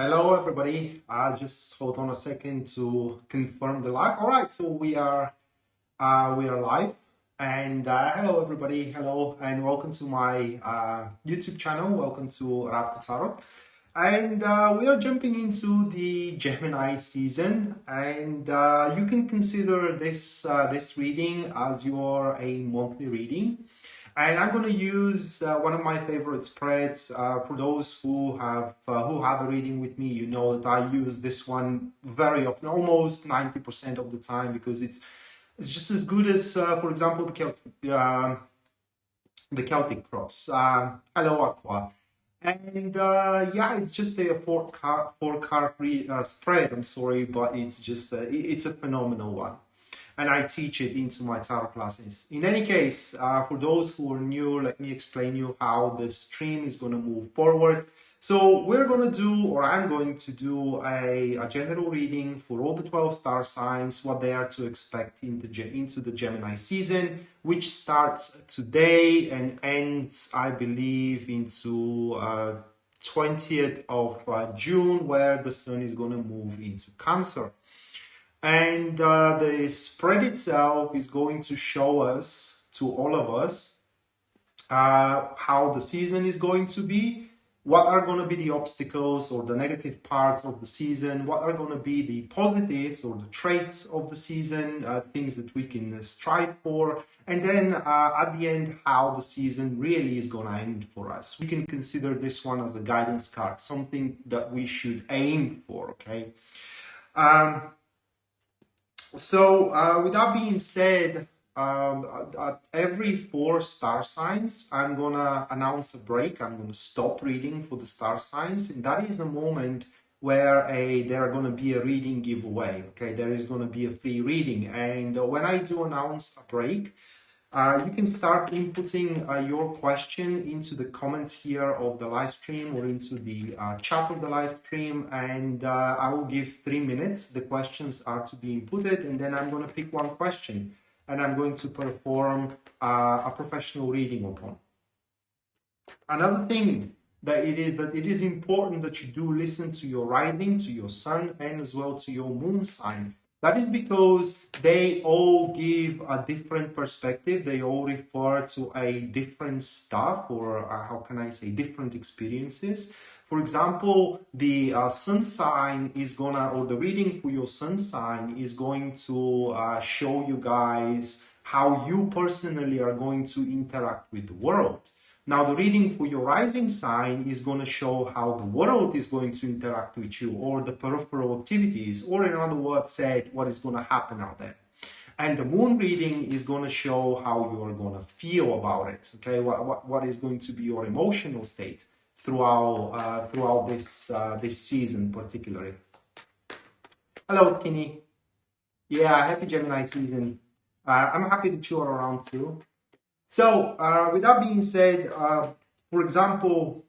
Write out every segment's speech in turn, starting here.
Hello, everybody. Just hold on a second to confirm the live. All right, so we are live, and hello, everybody. Hello, and welcome to my YouTube channel. Welcome to Radko, and we are jumping into the Gemini season, and you can consider this reading as your a monthly reading. And I'm going to use one of my favorite spreads. For those who have a reading with me, you know that I use this one very often, almost 90% of the time, because it's just as good as, for example, the Celtic cross. Hello, Aqua. And yeah, it's just a four card spread. I'm sorry, but it's a phenomenal one, and I teach it into my tarot classes. In any case, for those who are new, let me explain you how the stream is going to move forward. So we're going to do, or I'm going to do a general reading for all the 12 star signs, what they are to expect into the Gemini season, which starts today and ends, I believe, into 20th of June, where the sun is going to move into Cancer. And the spread itself is going to show us, to all of us, how the season is going to be, what are going to be the obstacles or the negative parts of the season, what are going to be the positives or the traits of the season, things that we can strive for, and then at the end, how the season really is going to end for us. We can consider this one as a guidance card, something that we should aim for, okay? So with that being said, at every 4 star signs, I'm gonna announce a break. I'm gonna stop reading for the star signs, and that is a moment where there are gonna be a reading giveaway. Okay, there is gonna be a free reading, and when I do announce a break, you can start inputting your question into the comments here of the live stream or into the chat of the live stream, and I will give 3 minutes. The questions are to be inputted, and then I'm going to pick one question and I'm going to perform a professional reading upon. Another thing that it is important that you do listen to your rising, to your sun, and as well to your moon sign. That is because they all give a different perspective. They all refer to a different stuff, or how can I say, different experiences. For example, the sun sign is or the reading for your sun sign is going to show you guys how you personally are going to interact with the world. Now, the reading for your rising sign is going to show how the world is going to interact with you, or the peripheral activities, or in other words said, what is going to happen out there. And the moon reading is going to show how you are going to feel about it, okay? What is going to be your emotional state throughout this season particularly. Hello, Skinny. Yeah, happy Gemini season. I'm happy that you are around too. So, with that being said, for example,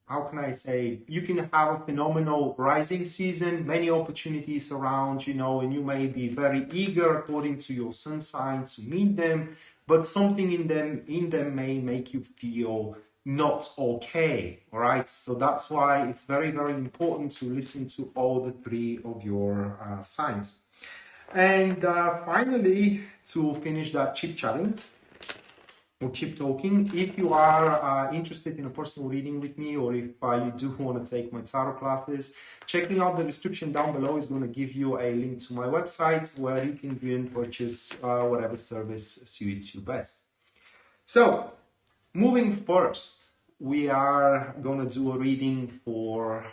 how can I say, you can have a phenomenal rising season, many opportunities around, you know, and you may be very eager according to your sun sign to meet them, but something in them may make you feel not okay, all right? So that's why it's very, very important to listen to all the 3 of your signs. And finally, to finish that chit-chatting, or chip talking, if you are interested in a personal reading with me, or if you do want to take my tarot classes, checking out the description down below is going to give you a link to my website where you can view and purchase whatever service suits you best. So, moving first, we are going to do a reading for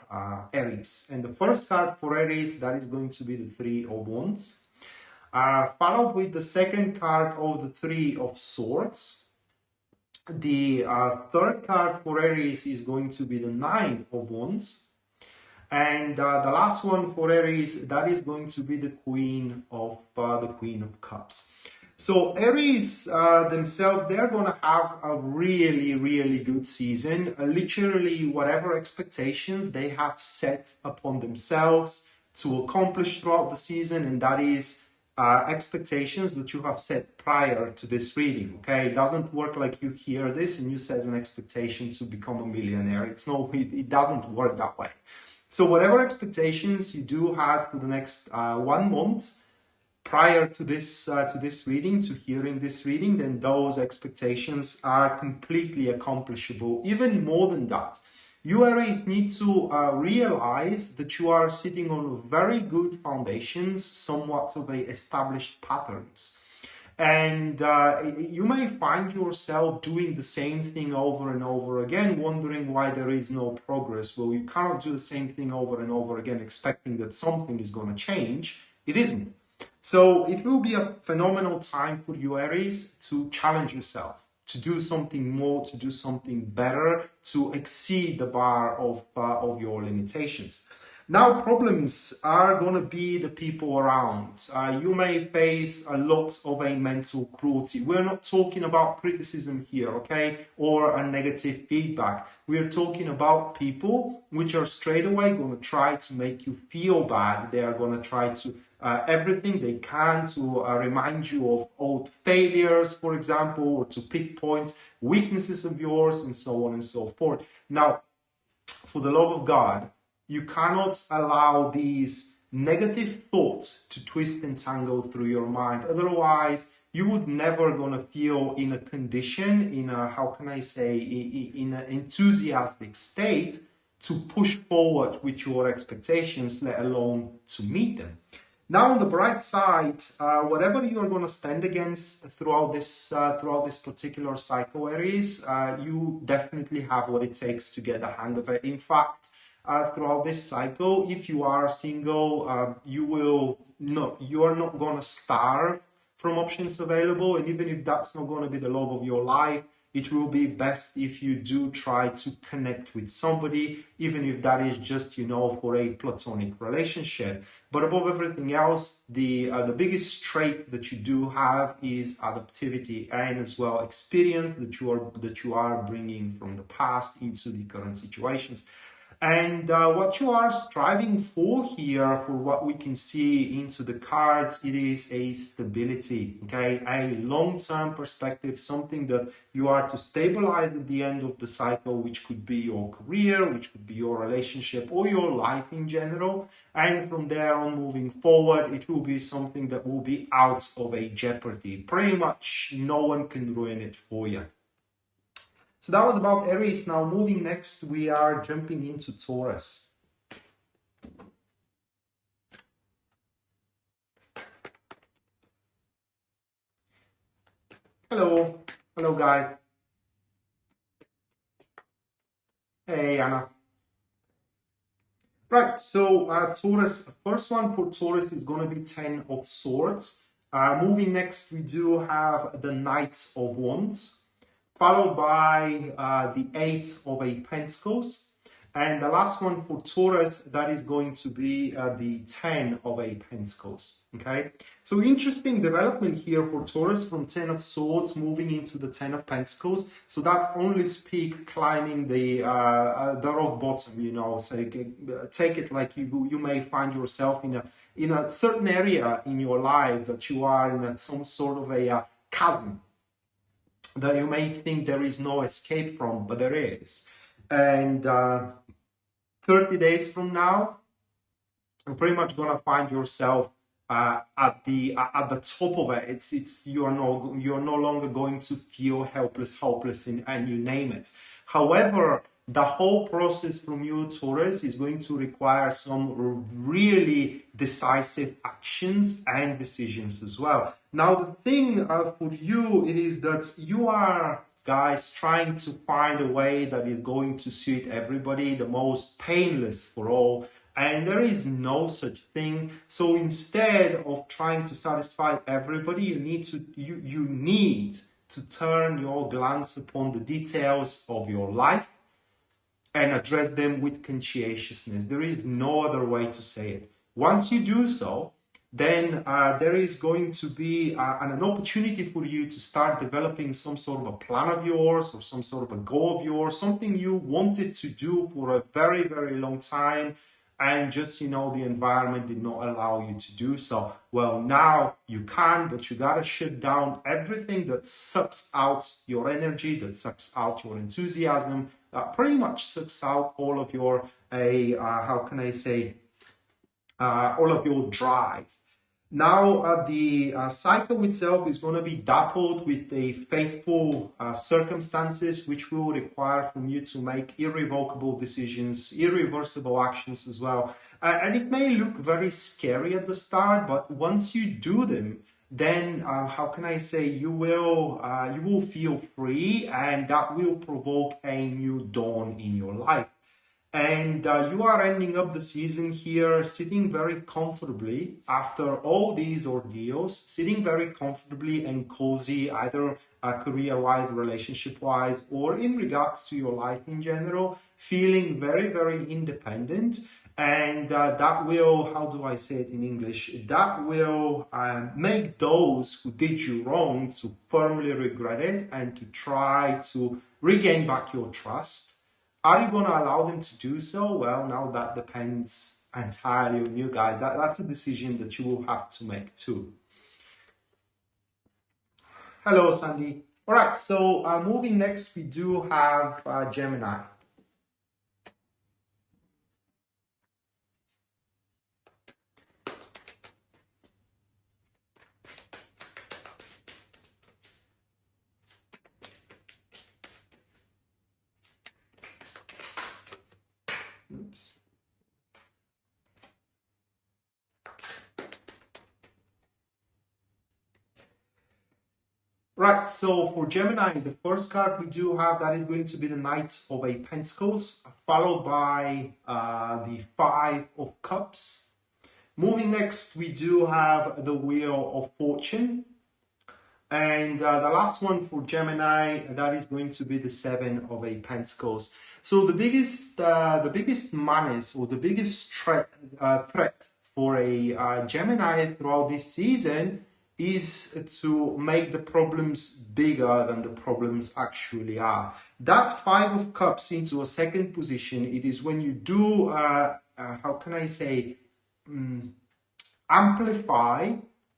Aries. And the first card for Aries, that is going to be the 3 of Wands, followed with the second card of the 3 of Swords. The third card for Aries is going to be the 9 of Wands. And the last one for Aries, that is going to be the Queen of Cups. So Aries themselves, they're going to have a really, really good season. Literally, whatever expectations they have set upon themselves to accomplish throughout the season, and that is expectations that you have set prior to this reading, okay? It doesn't work like you hear this and you set an expectation to become a millionaire. It doesn't work that way. So whatever expectations you do have for the next 1 month, prior to this reading, to hearing this reading, then those expectations are completely accomplishable. Even more than that, you Aries need to realize that you are sitting on very good foundations, somewhat of a established patterns. And you may find yourself doing the same thing over and over again, wondering why there is no progress. Well, you cannot do the same thing over and over again, expecting that something is going to change. It isn't. So it will be a phenomenal time for you, Aries, to challenge yourself, to do something more, to do something better, to exceed the bar of your limitations. Now, problems are going to be the people around. You may face a lot of a mental cruelty. We're not talking about criticism here, okay, or a negative feedback. We're talking about people which are straight away going to try to make you feel bad. They are going to try to everything they can to remind you of old failures, for example, or to pick points, weaknesses of yours, and so on and so forth. Now, for the love of God, you cannot allow these negative thoughts to twist and tangle through your mind. Otherwise, you would never gonna feel in a condition, in a, how can I say, in an enthusiastic state to push forward with your expectations, let alone to meet them. Now, on the bright side, whatever you are going to stand against throughout this particular cycle, Aries, you definitely have what it takes to get the hang of it. In fact, throughout this cycle, if you are single, you are not going to starve from options available, and even if that's not going to be the love of your life, it will be best if you do try to connect with somebody, even if that is just, for a platonic relationship. But above everything else, the biggest trait that you do have is adaptivity, and as well experience that you are bringing from the past into the current situations. And what you are striving for here, for what we can see into the cards, it is a stability, okay? A long-term perspective, something that you are to stabilize at the end of the cycle, which could be your career, which could be your relationship, or your life in general. And from there on moving forward, it will be something that will be out of a jeopardy. Pretty much no one can ruin it for you. So that was about Aries. Now moving next, we are jumping into Taurus. Hello. Hello, guys. Hey, Anna. Right, so Taurus, first one for Taurus is going to be 10 of Swords. Moving next, we do have the Knight of Wands, followed by the 8 of Pentacles. And the last one for Taurus, that is going to be the 10 of Pentacles, okay? So interesting development here for Taurus from 10 of Swords moving into the 10 of Pentacles. So that only speak climbing the rock bottom, so take it like you may find yourself in a certain area in your life that you are in some sort of a chasm that you may think there is no escape from, but there is. And 30 days from now, you're pretty much gonna find yourself at the top of it. You're no longer going to feel helpless, hopeless, and you name it. However, the whole process from you, Taurus, is going to require some really decisive actions and decisions as well. Now, the thing for you, it is that you are, guys, trying to find a way that is going to suit everybody, the most painless for all. And there is no such thing. So instead of trying to satisfy everybody, you need to turn your glance upon the details of your life and address them with conscientiousness. There is no other way to say it. Once you do so, then there is going to be an opportunity for you to start developing some sort of a plan of yours or some sort of a goal of yours, something you wanted to do for a very, very long time, and just, the environment did not allow you to do so. Well, now you can, but you gotta shut down everything that sucks out your energy, that sucks out your enthusiasm, pretty much sucks out all of your, how can I say, all of your drive. Now, the cycle itself is going to be dappled with the fateful circumstances, which will require from you to make irrevocable decisions, irreversible actions as well. And it may look very scary at the start, but once you do them, then how can I say, you will feel free, and that will provoke a new dawn in your life. And you are ending up the season here sitting very comfortably after all these ordeals, sitting very comfortably and cozy, either career-wise, relationship-wise, or in regards to your life in general, feeling very, very independent. And that will, how do I say it in English, that will make those who did you wrong to firmly regret it and to try to regain back your trust. Are you going to allow them to do so? Well, now that depends entirely on you guys. That's a decision that you will have to make too. Hello, Sandy. All right, so moving next, we do have Gemini. Oops. Right, so for Gemini, the first card we do have, that is going to be the Knight of Pentacles, followed by the Five of Cups. Moving next, we do have the Wheel of Fortune. And the last one for Gemini, that is going to be the Seven of Pentacles. So the biggest menace, or the biggest threat for a Gemini throughout this season is to make the problems bigger than the problems actually are. That Five of Cups into a second position, it is when you do, how can I say, amplify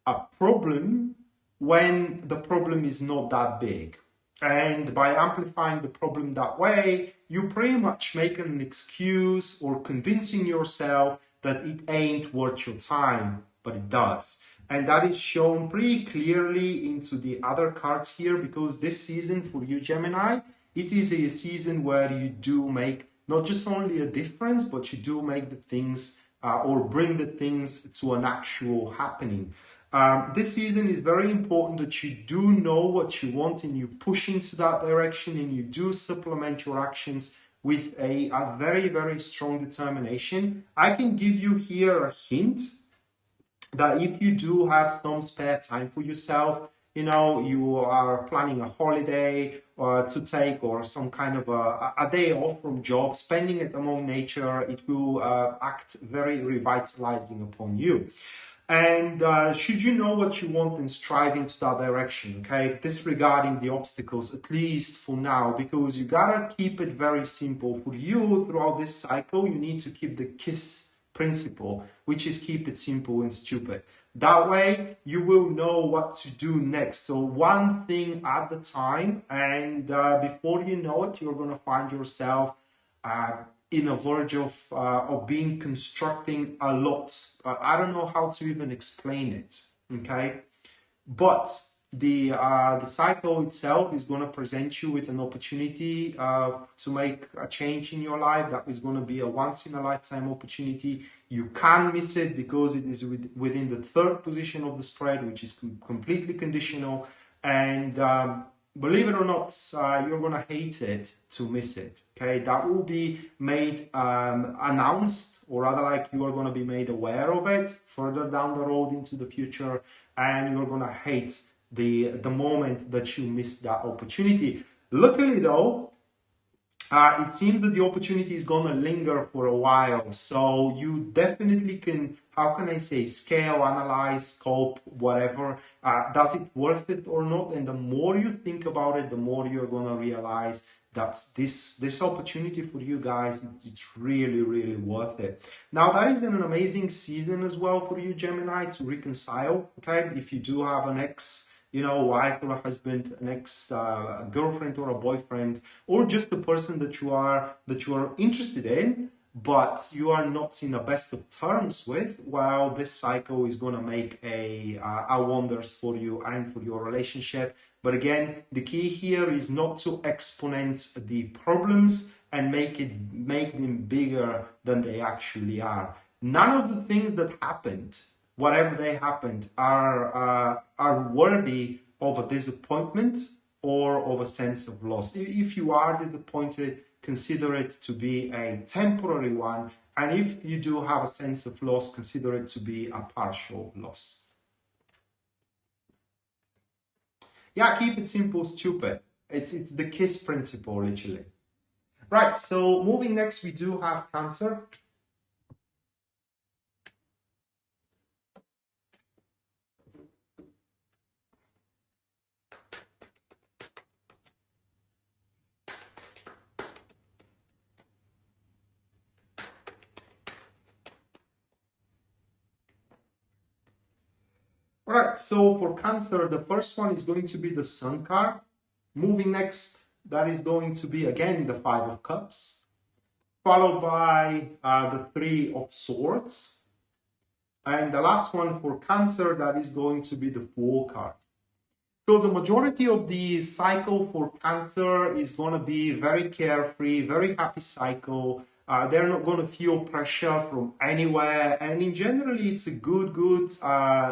a problem when the problem is not that big. And by amplifying the problem that way, you pretty much make an excuse or convincing yourself that it ain't worth your time, but it does. And that is shown pretty clearly into the other cards here, because this season for you, Gemini, it is a season where you do make not just only a difference, but you do make the things or bring the things to an actual happening. This season is very important that you do know what you want and you push into that direction, and you do supplement your actions with a very, very strong determination. I can give you here a hint that if you do have some spare time for yourself, you know, you are planning a holiday to take, or some kind of a day off from job, spending it among nature, it will act very revitalizing upon you. And should you know what you want and strive into that direction, okay? Disregarding the obstacles, at least for now, because you gotta keep it very simple. For you, throughout this cycle, you need to keep the KISS principle, which is keep it simple and stupid. That way, you will know what to do next. So one thing at the time, and before you know it, you're gonna find yourself in a verge of being constructing a lot. I don't know how to even explain it, okay? But the cycle itself is going to present you with an opportunity to make a change in your life. That is going to be a once-in-a-lifetime opportunity. You can't miss it because it is within the third position of the spread, which is completely conditional. And believe it or not, you're going to hate it to miss it. Okay, that will be made announced, or rather like you are going to be made aware of it further down the road into the future, and you're going to hate the moment that you missed that opportunity. Luckily though, it seems that the opportunity is going to linger for a while, so you definitely can, how can I say, scale, analyze, scope, whatever. Does it worth it or not? And the more you think about it, the more you're going to realize that this opportunity for you guys, it's really, really worth it. Now, that is an amazing season as well for you, Gemini, to reconcile, okay? If you do have an ex you know, wife or a husband, an ex girlfriend or a boyfriend, or just the person that you are interested in, but you are not in the best of terms with. Well, this cycle is going to make a wonders for you and for your relationship. But again, the key here is not to exponent the problems and make them bigger than they actually are. None of the things that happened, whatever they happened, are worthy of a disappointment or of a sense of loss. If you are disappointed, consider it to be a temporary one. And if you do have a sense of loss, consider it to be a partial loss. Yeah, keep it simple, stupid. It's the KISS principle, literally. Right, so moving next, we do have Cancer. All right, so for Cancer, the first one is going to be the Sun card. Moving next, that is going to be, again, the Five of Cups, followed by the Three of Swords. And the last one for Cancer, that is going to be the Fool card. So the majority of the cycle for Cancer is going to be very carefree, very happy cycle. They're not going to feel pressure from anywhere. And in generally, it's a good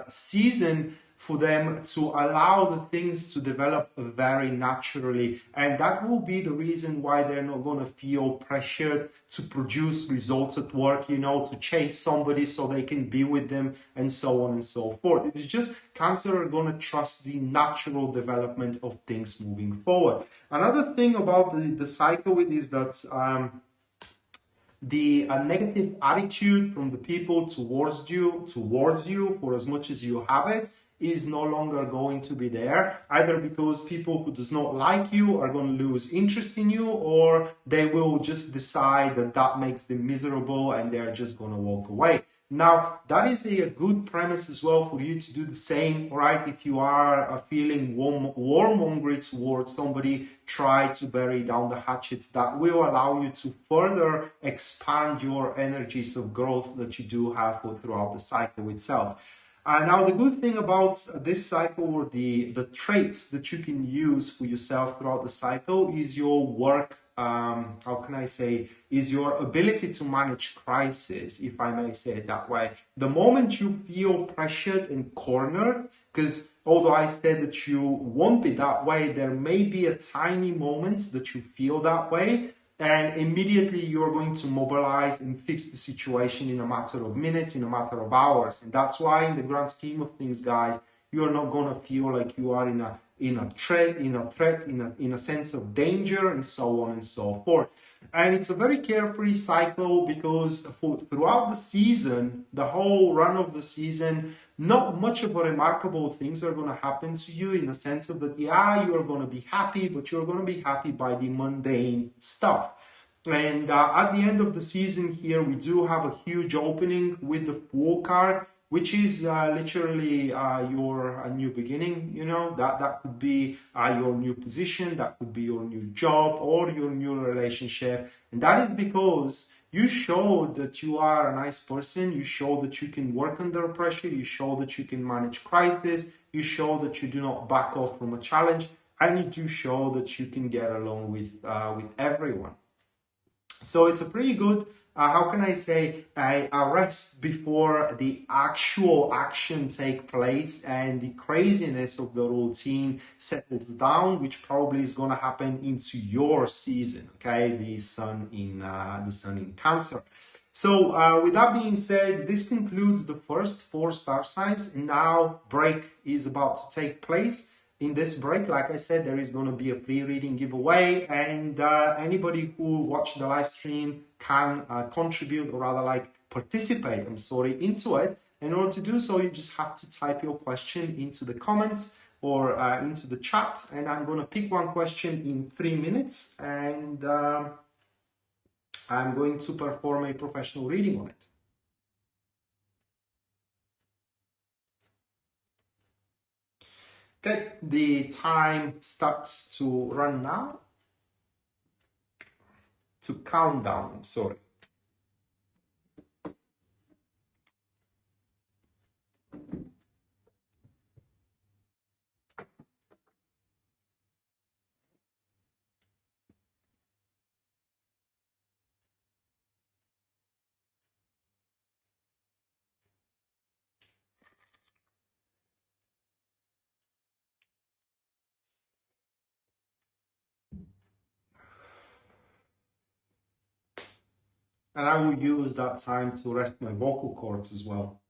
season for them to allow the things to develop very naturally. And that will be the reason why they're not going to feel pressured to produce results at work, you know, to chase somebody so they can be with them and so on and so forth. It's just Cancer are going to trust the natural development of things moving forward. Another thing about the cycle is that the negative attitude from the people towards you for as much as you have it is no longer going to be there, either because people who does not like you are going to lose interest in you, or they will just decide that that makes them miserable and they're just going to walk away. Now, that is a good premise as well for you to do the same, right? If you are feeling warmongering towards somebody, try to bury down the hatchets. That will allow you to further expand your energies of growth that you do have throughout the cycle itself. Now, the good thing about this cycle, or the traits that you can use for yourself throughout the cycle, is your work, how can I say, is your ability to manage crisis, if I may say it that way. The moment you feel pressured and cornered, because although I said that you won't be that way, there may be a tiny moment that you feel that way, and immediately you're going to mobilize and fix the situation in a matter of minutes, in a matter of hours. And that's why, in the grand scheme of things, guys, you're not going to feel like you are in a sense of danger, and so on and so forth. And it's a very carefree cycle, because throughout the season, the whole run of the season, not much of a remarkable things are going to happen to you, in the sense of that, yeah, you're going to be happy, but you're going to be happy by the mundane stuff. And at the end of the season here, we do have a huge opening with the Fool card, which is literally your new beginning. You know, that could be your new position, that could be your new job, or your new relationship. And that is because you showed that you are a nice person. You show that you can work under pressure. You show that you can manage crisis. You show that you do not back off from a challenge, and you do show that you can get along with everyone. So it's a pretty good, how can I say, a rest before the actual action take place and the craziness of the routine settles down, which probably is going to happen into your season, okay? The sun in Cancer. So with that being said, this concludes the first 4 star signs. Now break is about to take place. In this break, like I said, there is going to be a free reading giveaway, and anybody who watched the live stream can contribute, or rather like participate, into it. In order to do so, you just have to type your question into the comments or into the chat, and I'm going to pick one question in 3 minutes, and I'm going to perform a professional reading on it. Okay, the time starts to run now. To count down, sorry. And I will use that time to rest my vocal cords as well.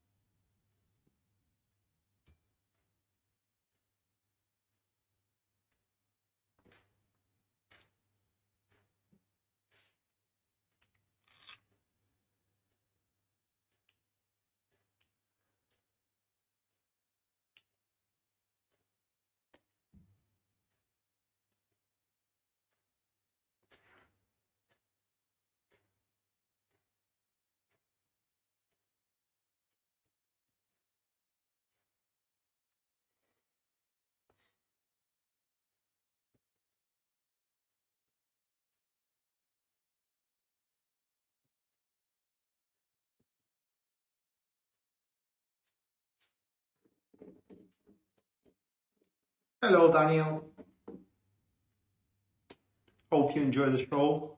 Hello, Daniel. Hope you enjoy the show.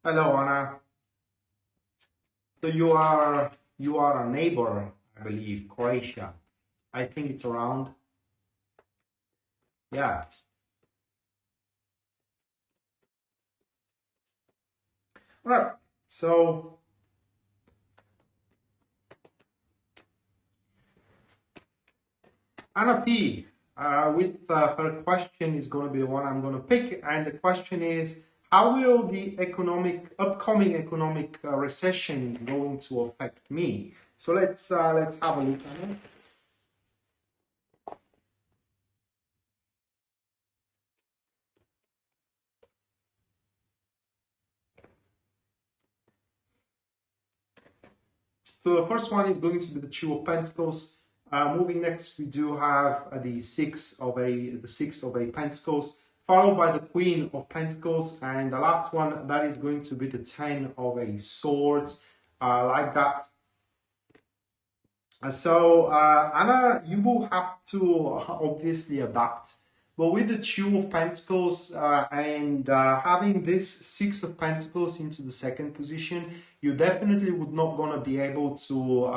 Hello, Anna. So you are a neighbor, I believe, Croatia. I think it's around. Yeah. All right. So Anna P, with her question is going to be the one I'm going to pick, and the question is, how will the upcoming economic recession going to affect me? So let's have a look at it. So the first one is going to be the Two of Pentacles. Moving next, we do have the Six of a Pentacles, followed by the Queen of Pentacles, and the last one that is going to be the Ten of a Swords, like that. Anna, you will have to obviously adapt. But with the Two of Pentacles and having this Six of Pentacles into the second position, you definitely would not gonna be able to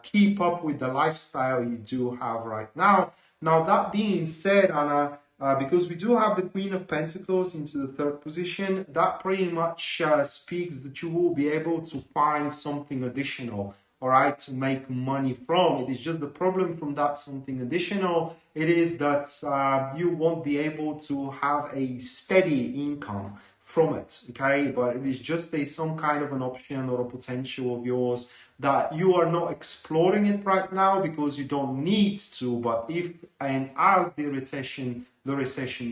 keep up with the lifestyle you do have right now. Now, that being said, Anna, because we do have the Queen of Pentacles into the third position, that pretty much speaks that you will be able to find something additional, all right, to make money from. It is just the problem from that something additional. It is that you won't be able to have a steady income from it, okay? But it is just some kind of an option or a potential of yours that you are not exploring it right now because you don't need to. But if and as the recession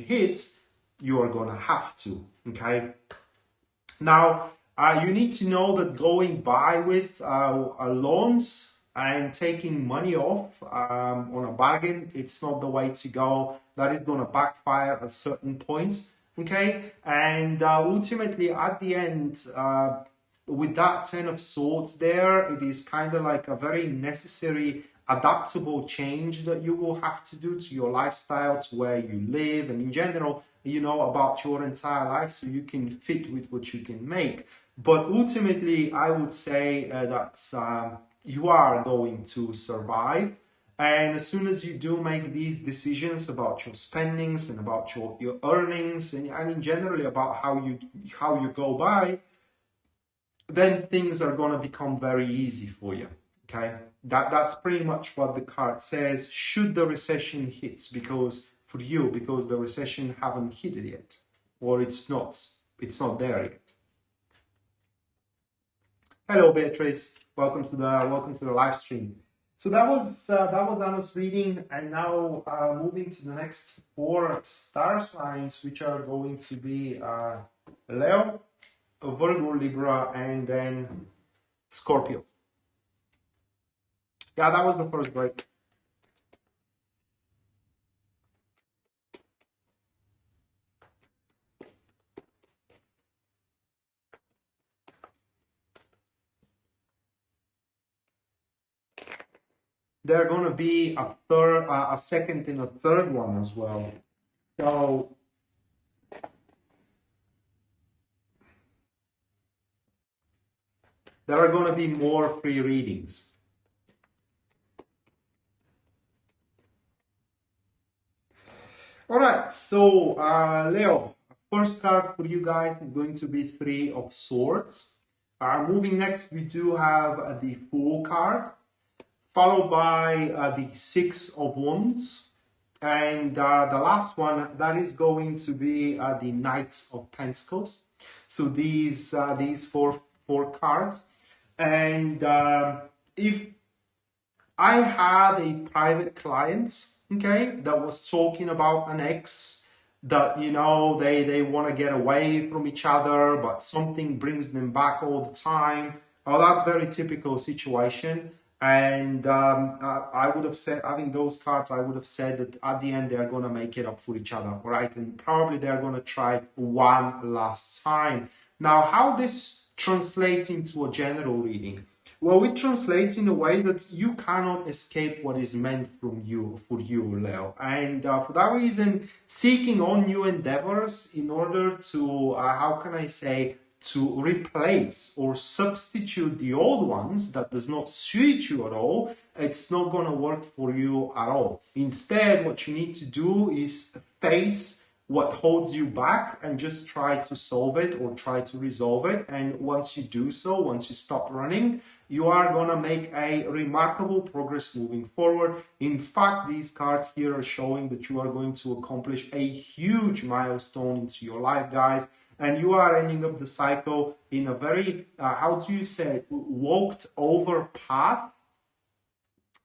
hits, you are gonna have to, okay? Now, you need to know that going by with loans and taking money off on a bargain, it's not the way to go. That is going to backfire at certain points, okay? And ultimately, at the end, with that Ten of Swords there, it is kind of like a very necessary adaptable change that you will have to do to your lifestyle, to where you live, and in general, you know, about your entire life, so you can fit with what you can make. But ultimately, I would say that you are going to survive. And as soon as you do make these decisions about your spendings and about your earnings and in generally about how you go by, then things are going to become very easy for you. Okay, that's pretty much what the card says. Should the recession hits, because the recession haven't hit it yet, or it's not there yet. Hello, Beatrice. Welcome to the live stream. So that was Dano's reading, and now moving to the next 4 star signs, which are going to be Leo, Virgo, Libra, and then Scorpio. Yeah, that was the first break. There are going to be a second and a third one as well. So there are going to be more free readings. All right, so Leo, first card for you guys is going to be 3 of Swords. Moving next, we do have the Fool card, followed by the 6 of Wands, and the last one, that is going to be the Knight of Pentacles. So these four cards, and if I had a private client, okay, that was talking about an ex that, you know, they want to get away from each other, but something brings them back all the time. Oh, that's very typical situation. And I would have said, having those cards, I would have said that at the end, they're going to make it up for each other, right? And probably they're going to try one last time. Now, how this translates into a general reading? Well, it translates in a way that you cannot escape what is meant for you, Leo. And for that reason, seeking on new endeavors in order to, how can I say, to replace or substitute the old ones that does not suit you at all, it's not going to work for you at all. Instead, what you need to do is face what holds you back and just try to solve it or try to resolve it. And once you do so, once you stop running, you are going to make a remarkable progress moving forward. In fact, these cards here are showing that you are going to accomplish a huge milestone into your life, guys. And you are ending up the cycle in a very, how do you say, walked over path.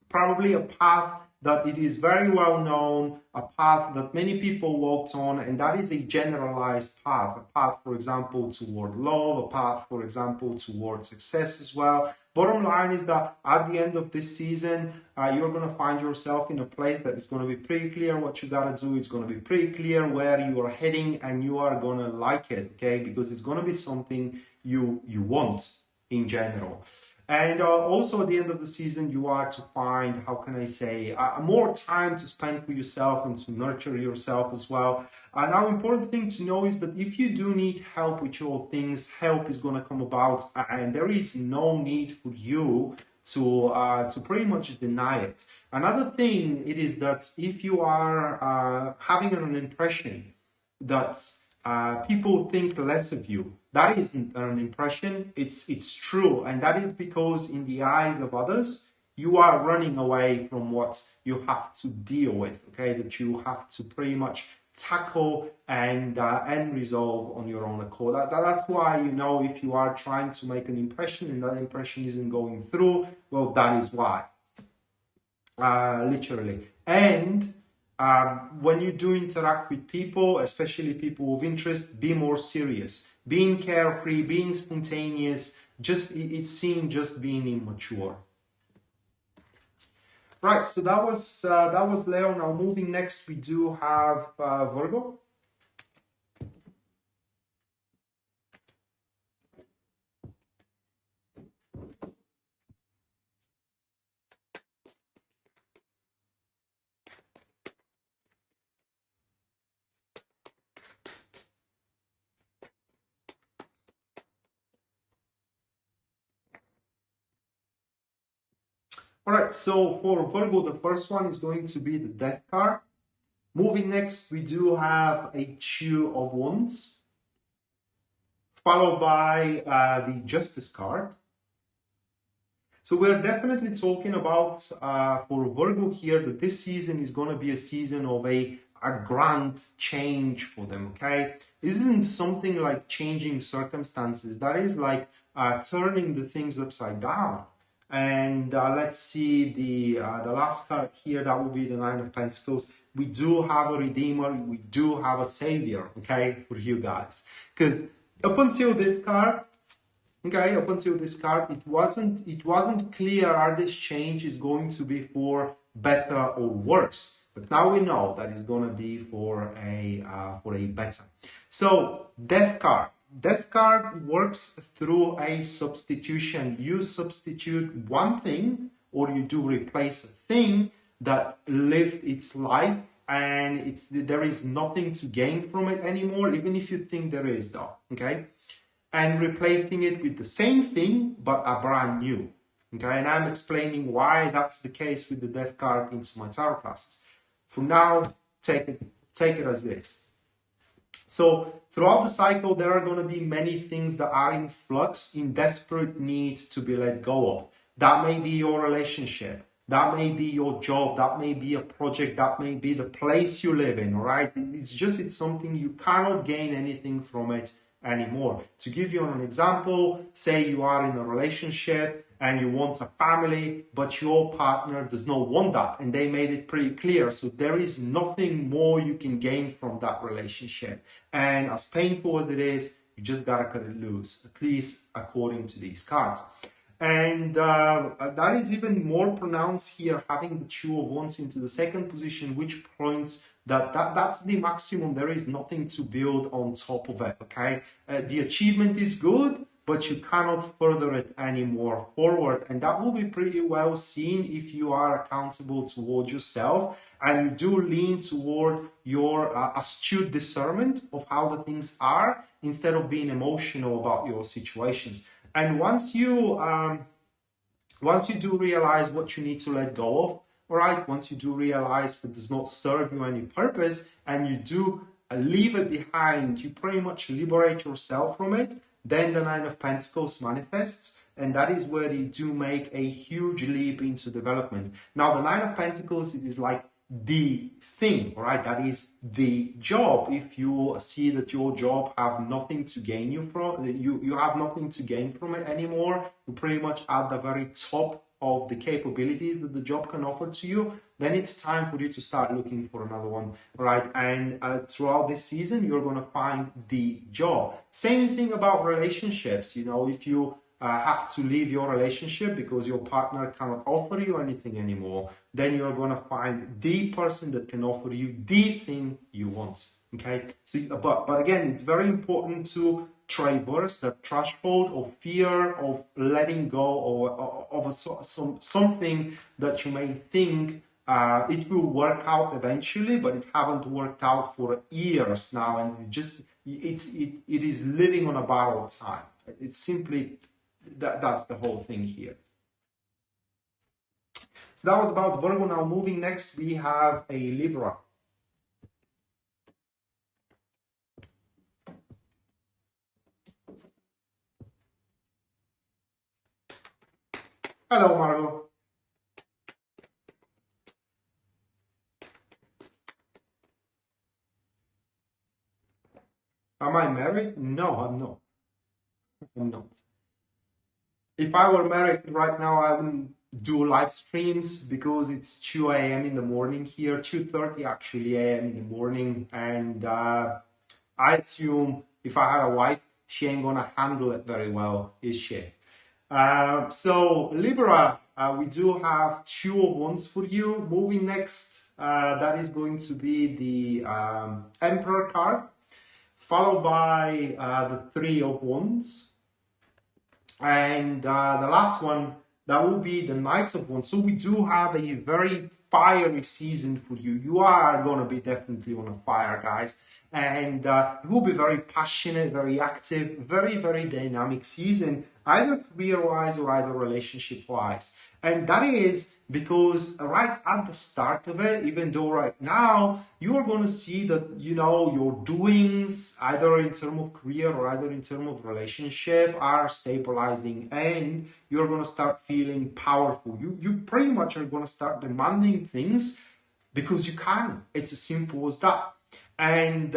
Probably a path that it is very well known, a path that many people walked on, and that is a generalized path. A path, for example, toward love, a path, for example, toward success as well. Bottom line is that at the end of this season, you're going to find yourself in a place that is going to be pretty clear what you got to do. It's going to be pretty clear where you are heading, and you are going to like it, okay? Because it's going to be something you want in general. And also at the end of the season, you are to find, how can I say, more time to spend for yourself and to nurture yourself as well. Now, important thing to know is that if you do need help with your things, help is going to come about, and there is no need for you to pretty much deny it. Another thing it is that if you are having an impression that people think less of you, that isn't an impression, it's true. And that is because in the eyes of others, you are running away from what you have to deal with, okay? That you have to pretty much tackle and resolve on your own accord. That's why, you know, if you are trying to make an impression and that impression isn't going through, well, that is why. Literally. And when you do interact with people, especially people of interest, be more serious. Being carefree, being spontaneous, it's seen just being immature. Right, so that was Leo. Now moving next, we do have Virgo. All right, so for Virgo, the first one is going to be the Death card. Moving next, we do have a Two of Wands, followed by the Justice card. So we're definitely talking about, for Virgo here, that this season is going to be a season of a grand change for them, okay? This isn't something like changing circumstances. That is like turning the things upside down. And let's see the last card here, that will be the Nine of Pentacles. We do have a Redeemer, we do have a Savior, okay, for you guys. Because up until this card, okay, up until this card, it wasn't clear are this change is going to be for better or worse. But now we know that it's going to be for a better. So Death card. Death card works through a substitution. You substitute one thing, or you do replace a thing that lived its life, and there is nothing to gain from it anymore, even if you think there is, though. Okay. And replacing it with the same thing, but a brand new. Okay, and I'm explaining why that's the case with the Death card into my tarot classes. For now, take it as this. So throughout the cycle, there are going to be many things that are in flux, in desperate need to be let go of. That may be your relationship. That may be your job. That may be a project. That may be the place you live in, all right? It's something you cannot gain anything from it anymore. To give you an example, say you are in a relationship and you want a family, but your partner does not want that, and they made it pretty clear. So there is nothing more you can gain from that relationship. And as painful as it is, you just gotta cut it loose, at least according to these cards. And that is even more pronounced here, having the Two of Wands into the second position, which points that's the maximum. There is nothing to build on top of it, okay? The achievement is good, but you cannot further it anymore forward. And that will be pretty well seen if you are accountable toward yourself and you do lean toward your astute discernment of how the things are, instead of being emotional about your situations. And once you do realize what you need to let go of, all right, once you do realize that does not serve you any purpose, and you do leave it behind, you pretty much liberate yourself from it, then the Nine of Pentacles manifests, and that is where you do make a huge leap into development. Now, the Nine of Pentacles, it is like the thing, all right? That is the job. If you see that your job have nothing to gain you have nothing to gain from it anymore, you're pretty much at the very top of the capabilities that the job can offer to you, then it's time for you to start looking for another one, right? And throughout this season, you're going to find the job. Same thing about relationships. You know, if you have to leave your relationship because your partner cannot offer you anything anymore, then you're going to find the person that can offer you the thing you want. Okay, so but again, it's very important to traverse that threshold of fear of letting go of something that you may think it will work out eventually, but it haven't worked out for years now, and it is living on a borrowed time. It's simply that's the whole thing here. So that was about Virgo. Now moving next, we have a Libra. Hello, Margot. Am I married? No, I'm not. I'm not. If I were married right now, I wouldn't do live streams because it's 2 a.m. in the morning here, 2:30 actually a.m. in the morning, and I assume if I had a wife, she ain't gonna handle it very well, is she? So Libra, we do have Two of Wands for you. Moving next, that is going to be the Emperor card, followed by the Three of Wands, and the last one, that will be the Knights of Wands. So we do have a very fiery season for you. You are going to be definitely on a fire, guys. And it will be very passionate, very active, very, very dynamic season, either career-wise or either relationship-wise. And that is because right at the start of it, even though right now you are going to see that, you know, your doings, either in terms of career or either in terms of relationship, are stabilizing, and you're going to start feeling powerful. You pretty much are going to start demanding things because you can. It's as simple as that. And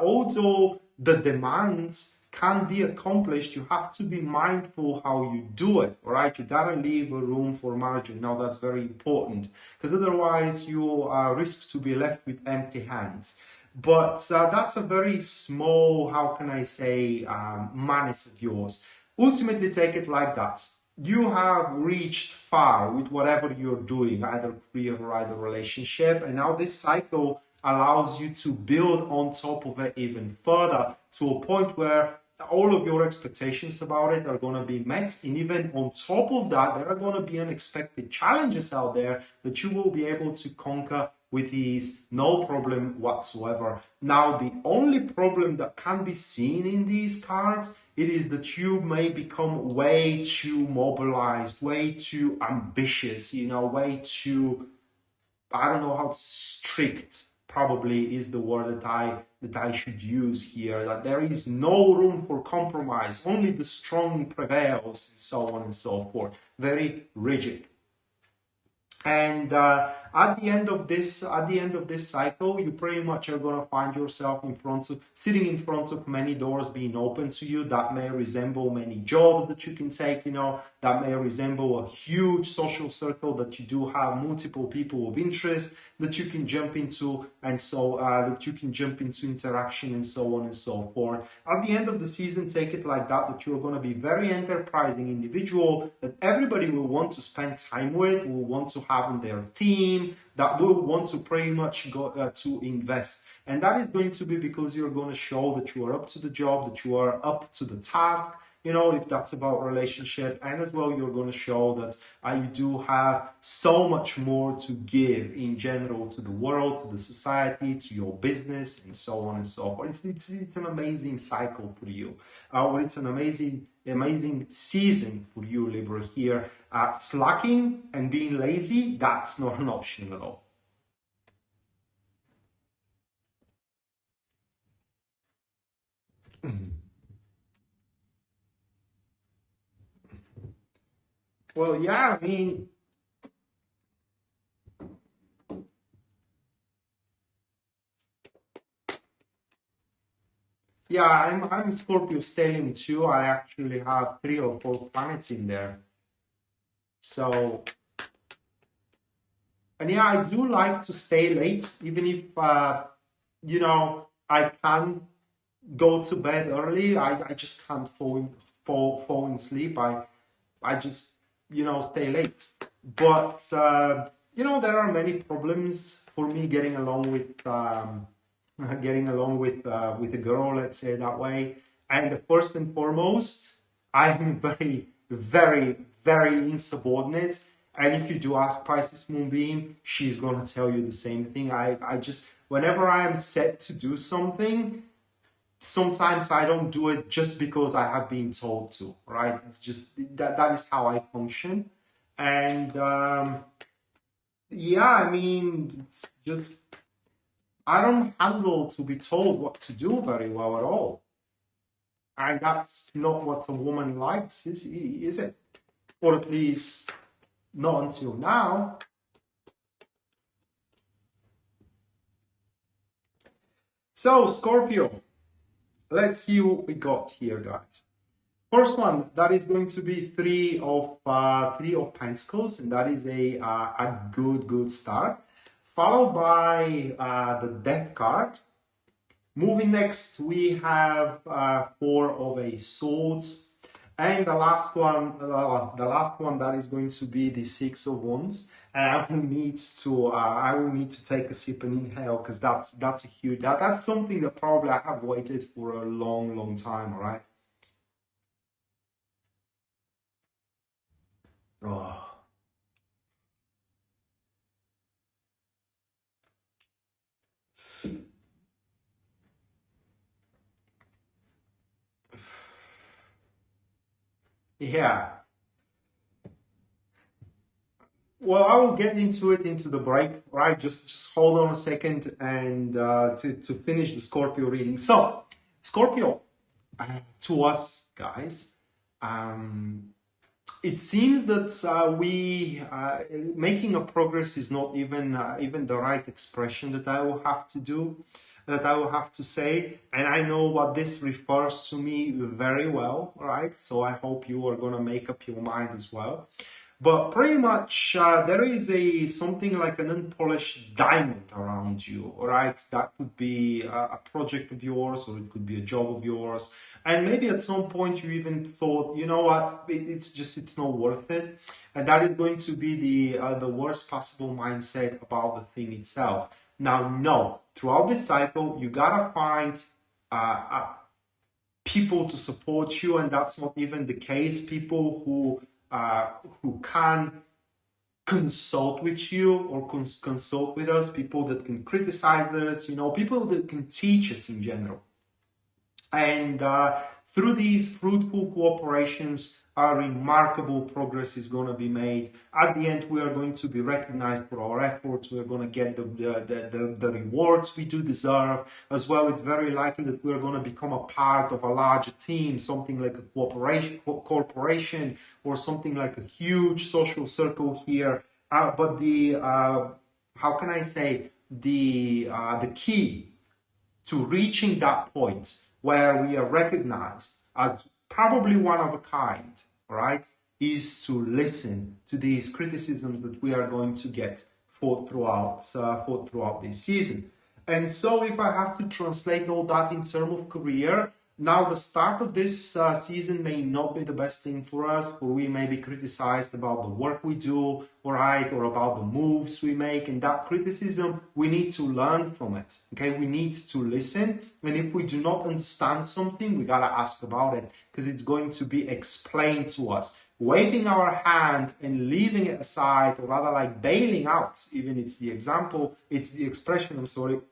although the demands can be accomplished, you have to be mindful how you do it. All right, you gotta leave a room for margin. Now that's very important, because otherwise you risk to be left with empty hands. But that's a very small, how can I say, madness of yours. Ultimately, take it like that. You have reached far with whatever you're doing, either career or either relationship, and now this cycle allows you to build on top of it even further, to a point where all of your expectations about it are going to be met, and even on top of that, there are going to be unexpected challenges out there that you will be able to conquer with ease, no problem whatsoever. Now, the only problem that can be seen in these cards, it is that you may become way too mobilized, way too ambitious, you know, way too, I don't know how strict probably is the word that I should use here, that there is no room for compromise, only the strong prevails, and so on and so forth. Very rigid. And at the end of this cycle, you pretty much are going to find yourself sitting in front of many doors being open to you. That may resemble many jobs that you can take, you know, that may resemble a huge social circle that you do have multiple people of interest that you can jump into, and so that you can jump into interaction and so on and so forth. At the end of the season, take it like that you're going to be very enterprising individual that everybody will want to spend time with, will want to have on their team, that will want to pretty much go to invest. And that is going to be because you're going to show that you are up to the job, that you are up to the task, you know, if that's about relationship. And as well, you're going to show that you do have so much more to give in general to the world, to the society, to your business, and so on and so forth. It's an amazing cycle for you. Or it's an amazing season for you, Libra, here. Slacking and being lazy, that's not an option at all. Well, yeah, I mean, yeah, I'm Scorpio stellium too. I actually have 3 or 4 planets in there. So, and yeah, I do like to stay late, even if you know, I can go to bed early. I just can't fall in sleep. I just, you know, stay late. But you know, there are many problems for me getting along with with a girl, let's say that way. And first and foremost, I am very, very, very insubordinate. And if you do ask Pisces Moonbeam, she's gonna tell you the same thing. I just, whenever I am set to do something, sometimes I don't do it just because I have been told to, right? It's just that is how I function. And yeah, I mean, it's just, I don't handle to be told what to do very well at all. And that's not what a woman likes, is it? Or at least not until now. So, Scorpio, let's see what we got here, guys. First one, that is going to be three of Pentacles, and that is a good start. Followed by the Death card. Moving next, we have 4 of Swords, and the last one that is going to be the 6 of Wands. And I will need to take a sip and inhale, because that's a huge, that's something that probably I have waited for a long time. All right. Oh. Yeah. Well, I will get into it into the break, right? Just hold on a second and to finish the Scorpio reading. So, Scorpio, to us guys, um, it seems that we making a progress is not even the right expression that I will have to do, that I will have to say, and I know what this refers to me very well, right? So I hope you are gonna make up your mind as well. But pretty much there is a something like an unpolished diamond around you, all right? That could be a project of yours, or it could be a job of yours, and maybe at some point you even thought, you know what, it's not worth it, and that is going to be the worst possible mindset about the thing itself. Now, no, throughout this cycle, you gotta find people to support you, and that's not even the case. People who can consult with you or consult with us, people that can criticize us, people that can teach us in general. And through these fruitful cooperations, remarkable progress is going to be made. At the end, we are going to be recognized for our efforts. We're going to get the rewards we do deserve. As well, it's very likely that we're going to become a part of a larger team, something like a corporation, or something like a huge social circle here. But how can I say, the key to reaching that point where we are recognized as probably one of a kind, right, is to listen to these criticisms that we are going to get throughout this season. And so if I have to translate all that in terms of career, now the start of this season may not be the best thing for us, or we may be criticized about the work we do, right, or about the moves we make. And that criticism, we need to learn from it. Okay, we need to listen. And if we do not understand something, we gotta ask about it, because it's going to be explained to us. Waving our hand and leaving it aside, or rather like bailing out, even it's the expression, I'm sorry.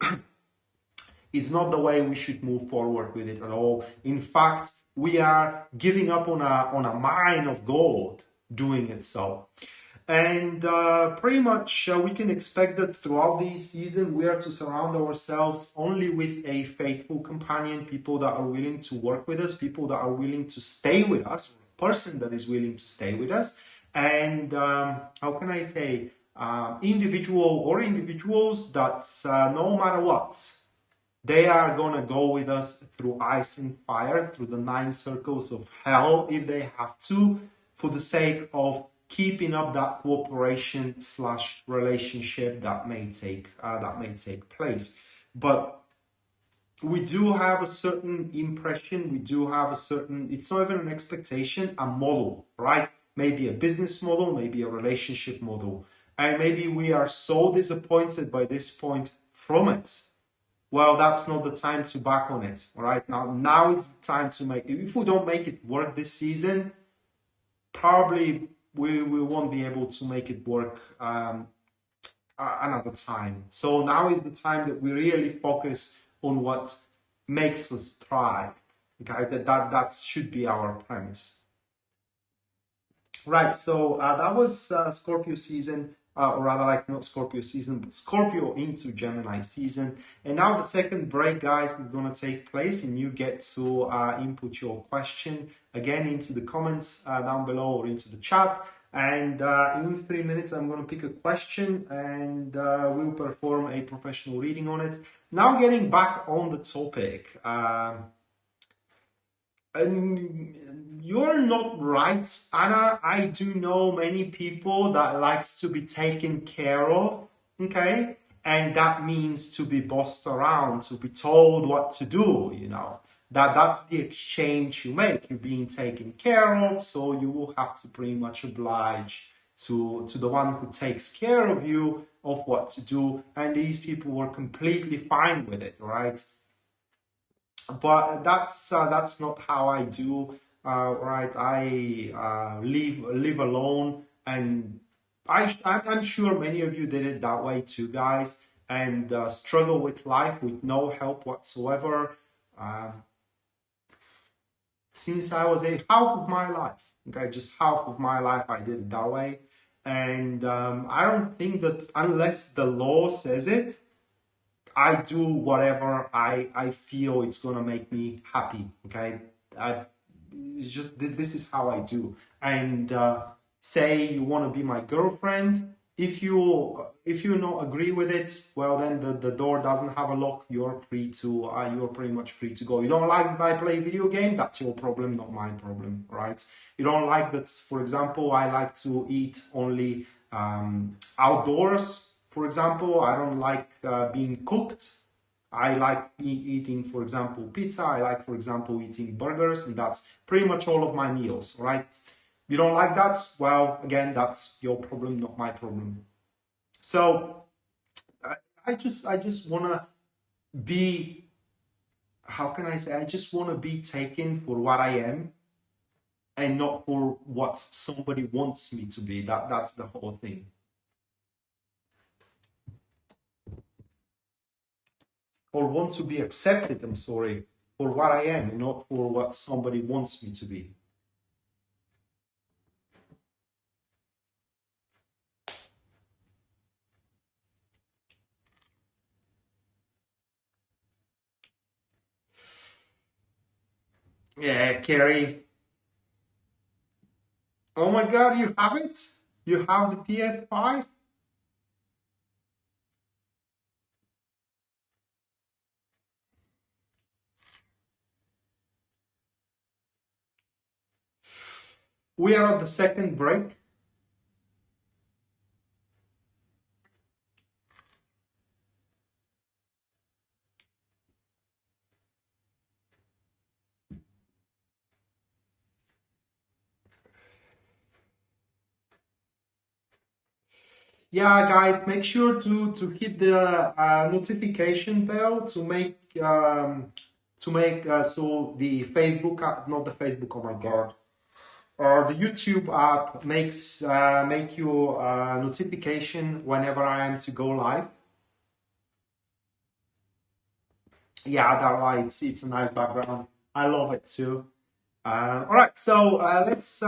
It's not the way we should move forward with it at all. In fact, we are giving up on a mine of gold doing it so. And pretty much we can expect that throughout this season, we are to surround ourselves only with a faithful companion, people that are willing to work with us, people that are willing to stay with us, a person that is willing to stay with us. And how can I say, individuals that no matter what, they are going to go with us through ice and fire, through the 9 circles of hell if they have to, for the sake of keeping up that cooperation / relationship that may take place. But we do have a certain impression, we do have a certain, it's not even an expectation, a model, right? Maybe a business model, maybe a relationship model. And maybe we are so disappointed by this point from it. Well, that's not the time to back on it. All right, now it's the time to make it. If we don't make it work this season, probably we won't be able to make it work another time. So now is the time that we really focus on what makes us thrive. Okay, that should be our premise. Right, so that was Scorpio season, or rather like not Scorpio season, but Scorpio into Gemini season. And now the second break, guys, is going to take place, and you get to input your question again into the comments down below or into the chat. And in 3 minutes, I'm going to pick a question and we'll perform a professional reading on it. Now getting back on the topic. And you're not right, Anna. I do know many people that likes to be taken care of, okay? And that means to be bossed around, to be told what to do, That's the exchange you make. You're being taken care of, so you will have to pretty much oblige to the one who takes care of you of what to do. And these people were completely fine with it, right? But that's not how I do, right? I live alone, and I'm sure many of you did it that way too, guys, and struggle with life with no help whatsoever. since I was half of my life. Okay, just half of my life I did it that way. And I don't think that unless the law says it, I do whatever I feel it's gonna make me happy. Okay, it's just this is how I do. And say you want to be my girlfriend, if you not agree with it, well then the door doesn't have a lock. You're free to you're pretty much free to go. You don't like that I play video game, that's your problem, not my problem, right? You don't like that, for example, I like to eat only outdoors. For example, I don't like being cooked. I like eating, for example, pizza. I like, for example, eating burgers, and that's pretty much all of my meals, right? You don't like that? Well, again, that's your problem, not my problem. So I just want to be, how can I say? I just want to be taken for what I am and not for what somebody wants me to be. That's the whole thing. Or want to be accepted, I'm sorry, for what I am and not for what somebody wants me to be. Yeah, Carrie. Oh my God, you have it? You have the PS5? We are at the second break. Yeah, guys, make sure to hit the notification bell to make so the Facebook not the Facebook. Oh my God, the YouTube app makes make you notification whenever I am to go live. Yeah, that lights. It's a nice background. I love it too. All right, so let's.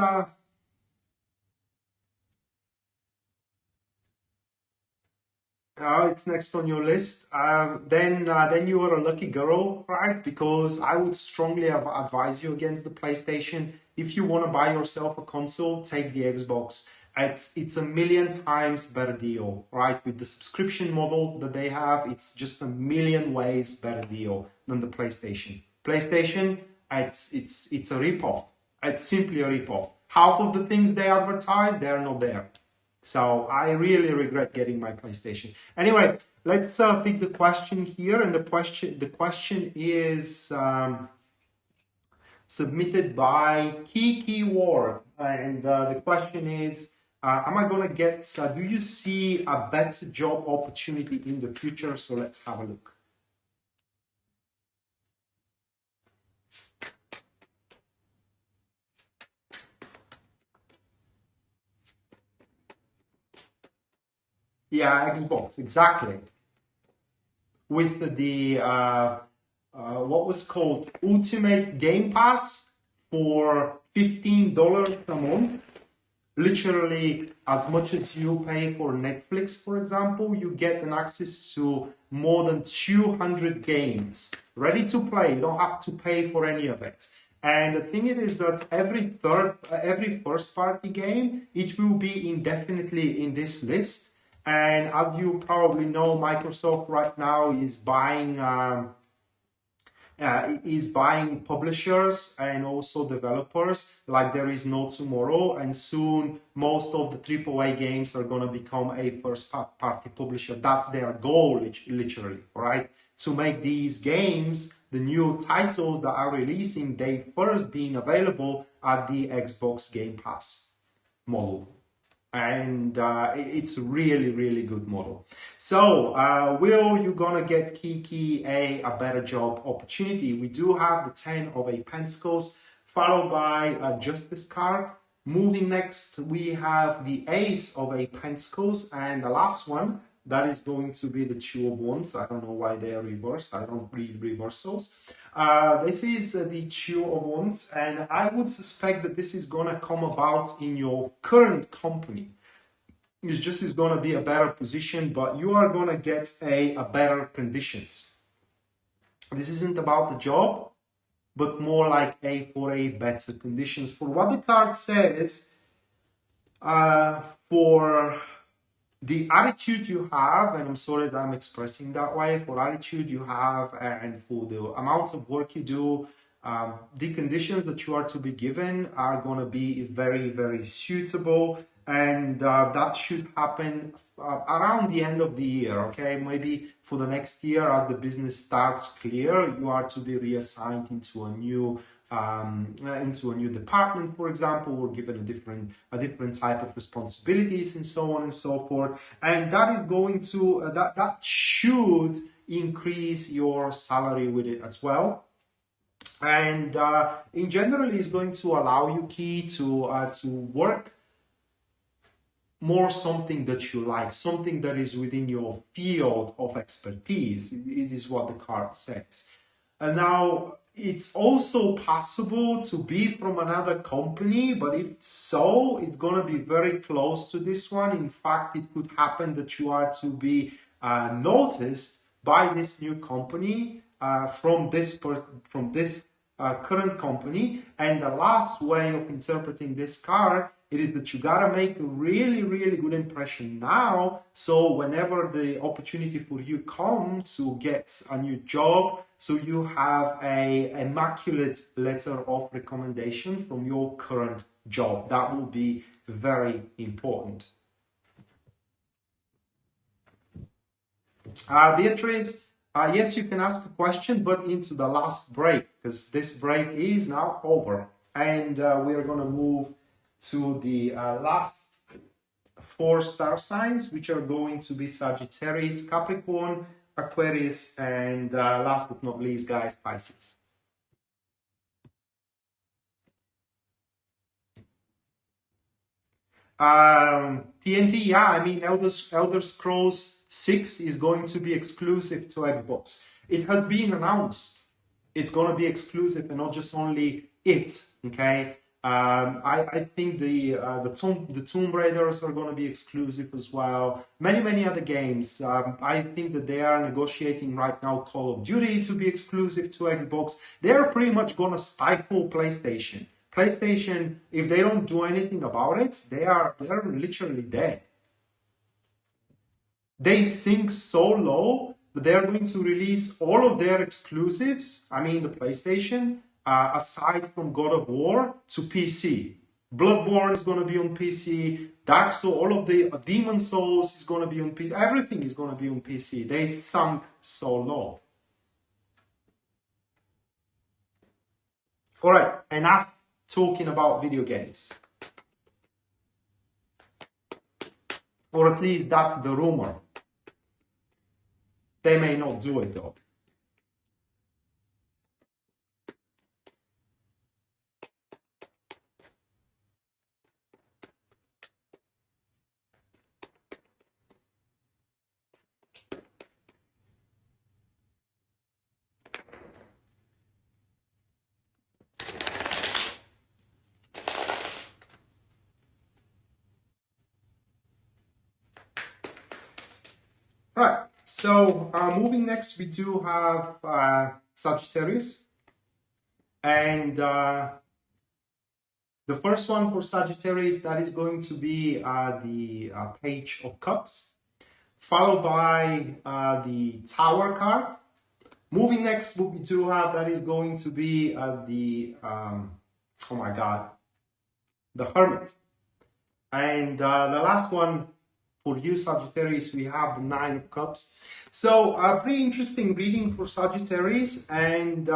It's next on your list. Then you are a lucky girl, right? Because I would strongly advise you against the PlayStation. If you want to buy yourself a console, take the Xbox. It's a million times better deal, right? With the subscription model that they have, it's just a million ways better deal than the PlayStation. PlayStation, it's a ripoff. It's simply a ripoff. Half of the things they advertise, they're not there. So I really regret getting my PlayStation. Anyway, let's pick the question here, and the question is submitted by Kiki Ward, and the question is, am I gonna get? Do you see a better job opportunity in the future? So let's have a look. Yeah, Xbox, exactly. With the what was called Ultimate Game Pass for $15 a month. Literally, as much as you pay for Netflix, for example, you get an access to more than 200 games ready to play. You don't have to pay for any of it. And the thing is that every first party game, it will be indefinitely in this list. And as you probably know, Microsoft right now is buying publishers and also developers like there is no tomorrow, and soon most of the AAA games are going to become a first party publisher. That's their goal, literally, right? To make these games, the new titles that are releasing, they first being available at the Xbox Game Pass model. And it's really good model. So will you gonna get Kiki a better job opportunity? We do have the 10 of a Pentacles followed by a Justice card. Moving next, we have the Ace of a Pentacles, and the last one that is going to be the Two of Wands. I don't know why they are reversed. I don't read reversals. This is the Two of Wands, and I would suspect that this is going to come about in your current company. It just is going to be a better position, but you are going to get a better conditions. This isn't about the job, but more like for a better conditions. For what the card says, for the attitude you have, and I'm sorry that I'm expressing that way, for attitude you have and for the amount of work you do, the conditions that you are to be given are going to be very, very suitable. And that should happen around the end of the year, okay? Maybe for the next year, as the business starts clear, you are to be reassigned into a new department, for example, or given a different type of responsibilities, and so on and so forth. And that is going to that should increase your salary with it as well. And in general, is going to allow you, Key, to work more something that you like, something that is within your field of expertise. It is what the card says. And now it's also possible to be from another company, but if so, it's going to be very close to this one. In fact, it could happen that you are to be noticed by this new company from this current company. And the last way of interpreting this card, it is that you gotta make a really, really good impression now. So whenever the opportunity for you comes to get a new job, so you have a immaculate letter of recommendation from your current job. That will be very important. Beatrice, yes, you can ask a question, but into the last break, because this break is now over. And we are going to move to the last 4 star signs, which are going to be Sagittarius, Capricorn, Aquarius, and last but not least, guys, Pisces. TNT, yeah, I mean, Elder Scrolls 6 is going to be exclusive to Xbox. It has been announced. It's going to be exclusive, and not just only it, okay? I think the Tomb Raiders are going to be exclusive as well. Many other games. I think that they are negotiating right now Call of Duty to be exclusive to Xbox. They're pretty much going to stifle PlayStation. PlayStation, if they don't do anything about it, they're literally dead. They sink so low that they're going to release all of their exclusives, I mean the PlayStation, aside from God of War, to PC. Bloodborne is going to be on PC. Dark Souls, all of the Demon Souls is going to be on PC. Everything is going to be on PC. They sunk so low. All right, enough talking about video games. Or at least that's the rumor. They may not do it though. Right, so moving next, we do have Sagittarius. And the first one for Sagittarius, that is going to be the Page of Cups, followed by the Tower card. Moving next, what we do have, that is going to be the, oh my God, the Hermit. And the last one, for you, Sagittarius, we have the Nine of Cups. So a pretty interesting reading for Sagittarius, and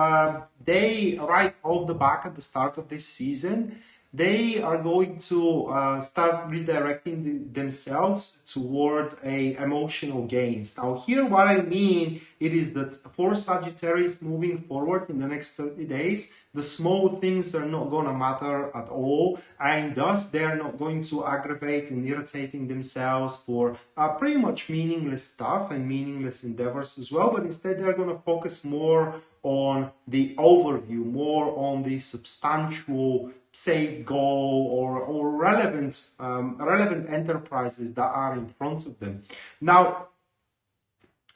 they, right off the back at the start of this season, they are going to start redirecting themselves toward a emotional gains. Now here what I mean, it is that for Sagittarius moving forward in the next 30 days, the small things are not going to matter at all, and thus they're not going to aggravate and irritating themselves for pretty much meaningless stuff and meaningless endeavors as well, but instead they're going to focus more on the overview, more on the substantial, say, goal or relevant enterprises that are in front of them. Now,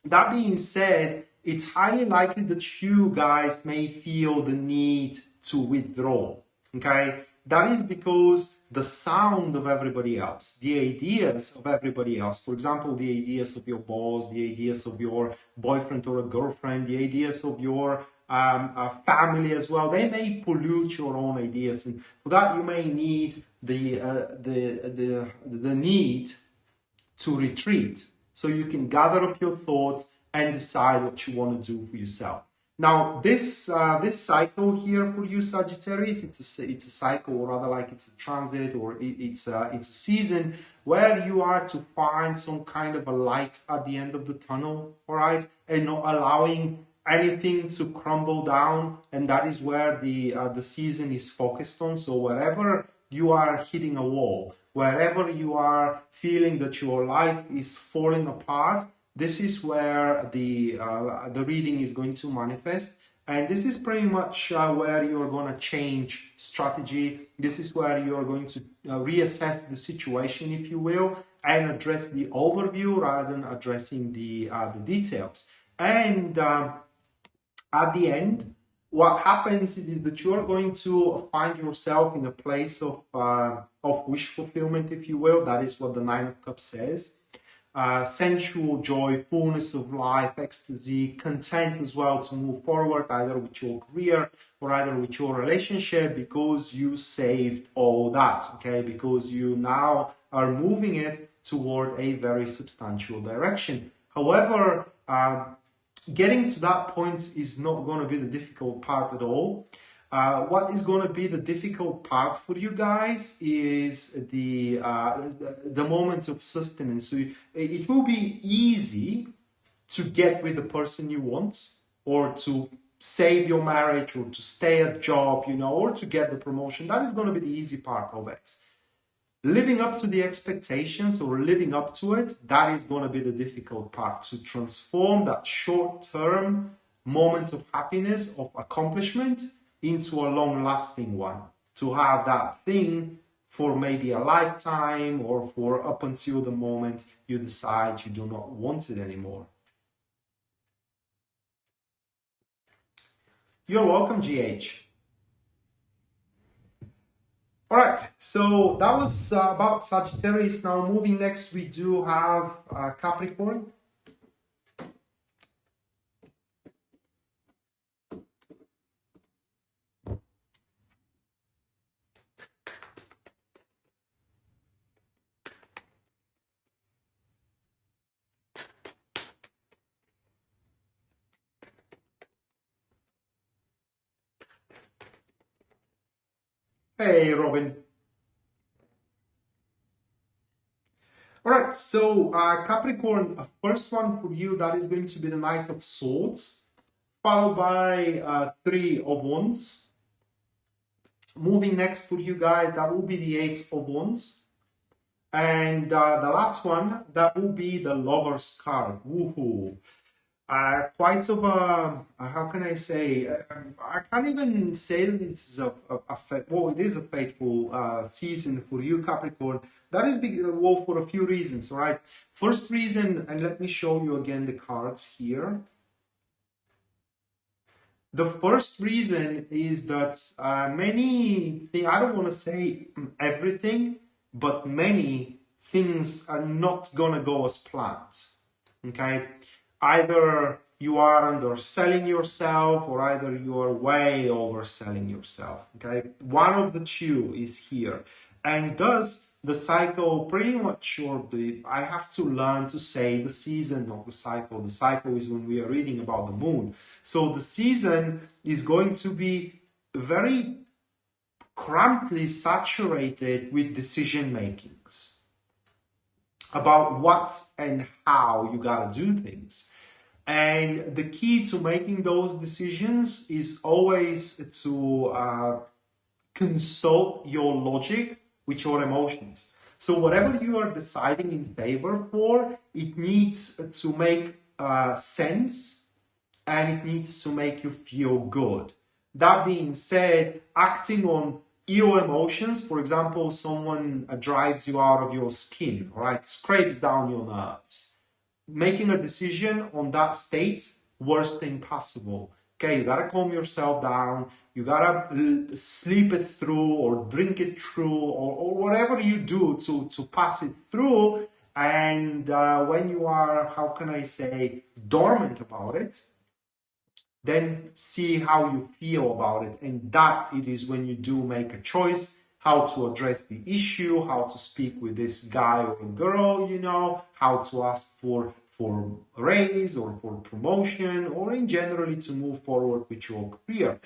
that being said, it's highly likely that you guys may feel the need to withdraw, okay? That is because the sound of everybody else, the ideas of everybody else, for example, the ideas of your boss, the ideas of your boyfriend or a girlfriend, the ideas of your family as well, they may pollute your own ideas, and for that you may need the need to retreat, so you can gather up your thoughts and decide what you want to do for yourself. Now, this cycle here for you, Sagittarius, it's a cycle, or rather like it's a transit, or it's a season where you are to find some kind of a light at the end of the tunnel, all right, and not allowing anything to crumble down, and that is where the season is focused on. So wherever you are hitting a wall, wherever you are feeling that your life is falling apart, this is where the reading is going to manifest, and this is pretty much where you're going to change strategy. This is where you're going to reassess the situation, if you will, and address the overview rather than addressing the details. And at the end, what happens is that you are going to find yourself in a place of wish fulfillment, if you will. That is what the Nine of Cups says. Sensual joy, fullness of life, ecstasy, content as well to move forward, either with your career or either with your relationship, because you saved all that, okay? Because you now are moving it toward a very substantial direction. However, getting to that point is not going to be the difficult part at all. What is going to be the difficult part for you guys is the moment of sustenance. So it will be easy to get with the person you want, or to save your marriage, or to stay at job, you know, or to get the promotion. That is going to be the easy part of it. Living up to the expectations, or living up to it, that is going to be the difficult part, to transform that short-term moments of happiness, of accomplishment, into a long-lasting one, to have that thing for maybe a lifetime, or for up until the moment you decide you do not want it anymore. You're welcome, GH. All right, so that was about Sagittarius. Now moving next, we do have Capricorn. Hey, Robin. All right, so Capricorn, first one for you, that is going to be the Knight of Swords, followed by Three of Wands. Moving next for you guys, that will be the Eight of Wands. And the last one, that will be the Lover's card. Woohoo! Quite of a, how can I say, I can't even say that it's well, it is a fateful season for you, Capricorn. That is well, for a few reasons, all right? First reason, and let me show you again the cards here. The first reason is that many things, I don't want to say everything, but many things are not gonna go as planned, okay? Either you are underselling yourself, or either you are way overselling yourself, okay? One of the two is here. And thus, the cycle pretty much, or I have to learn to say the season, not the cycle. The cycle is when we are reading about the moon. So the season is going to be very crampedly saturated with decision makings about what and how you gotta do things. And the key to making those decisions is always to consult your logic with your emotions. So whatever you are deciding in favor for, it needs to make sense, and it needs to make you feel good. That being said, acting on your emotions, for example, someone drives you out of your skin, right, scrapes down your nerves. Making a decision on that state, worst thing possible. Okay, you gotta calm yourself down, you gotta sleep it through or drink it through, or whatever you do to pass it through. And when you are, how can I say, dormant about it, then see how you feel about it. And that it is when you do make a choice, how to address the issue, how to speak with this guy or girl, you know, how to ask for a raise or for promotion, or in generally to move forward with your career.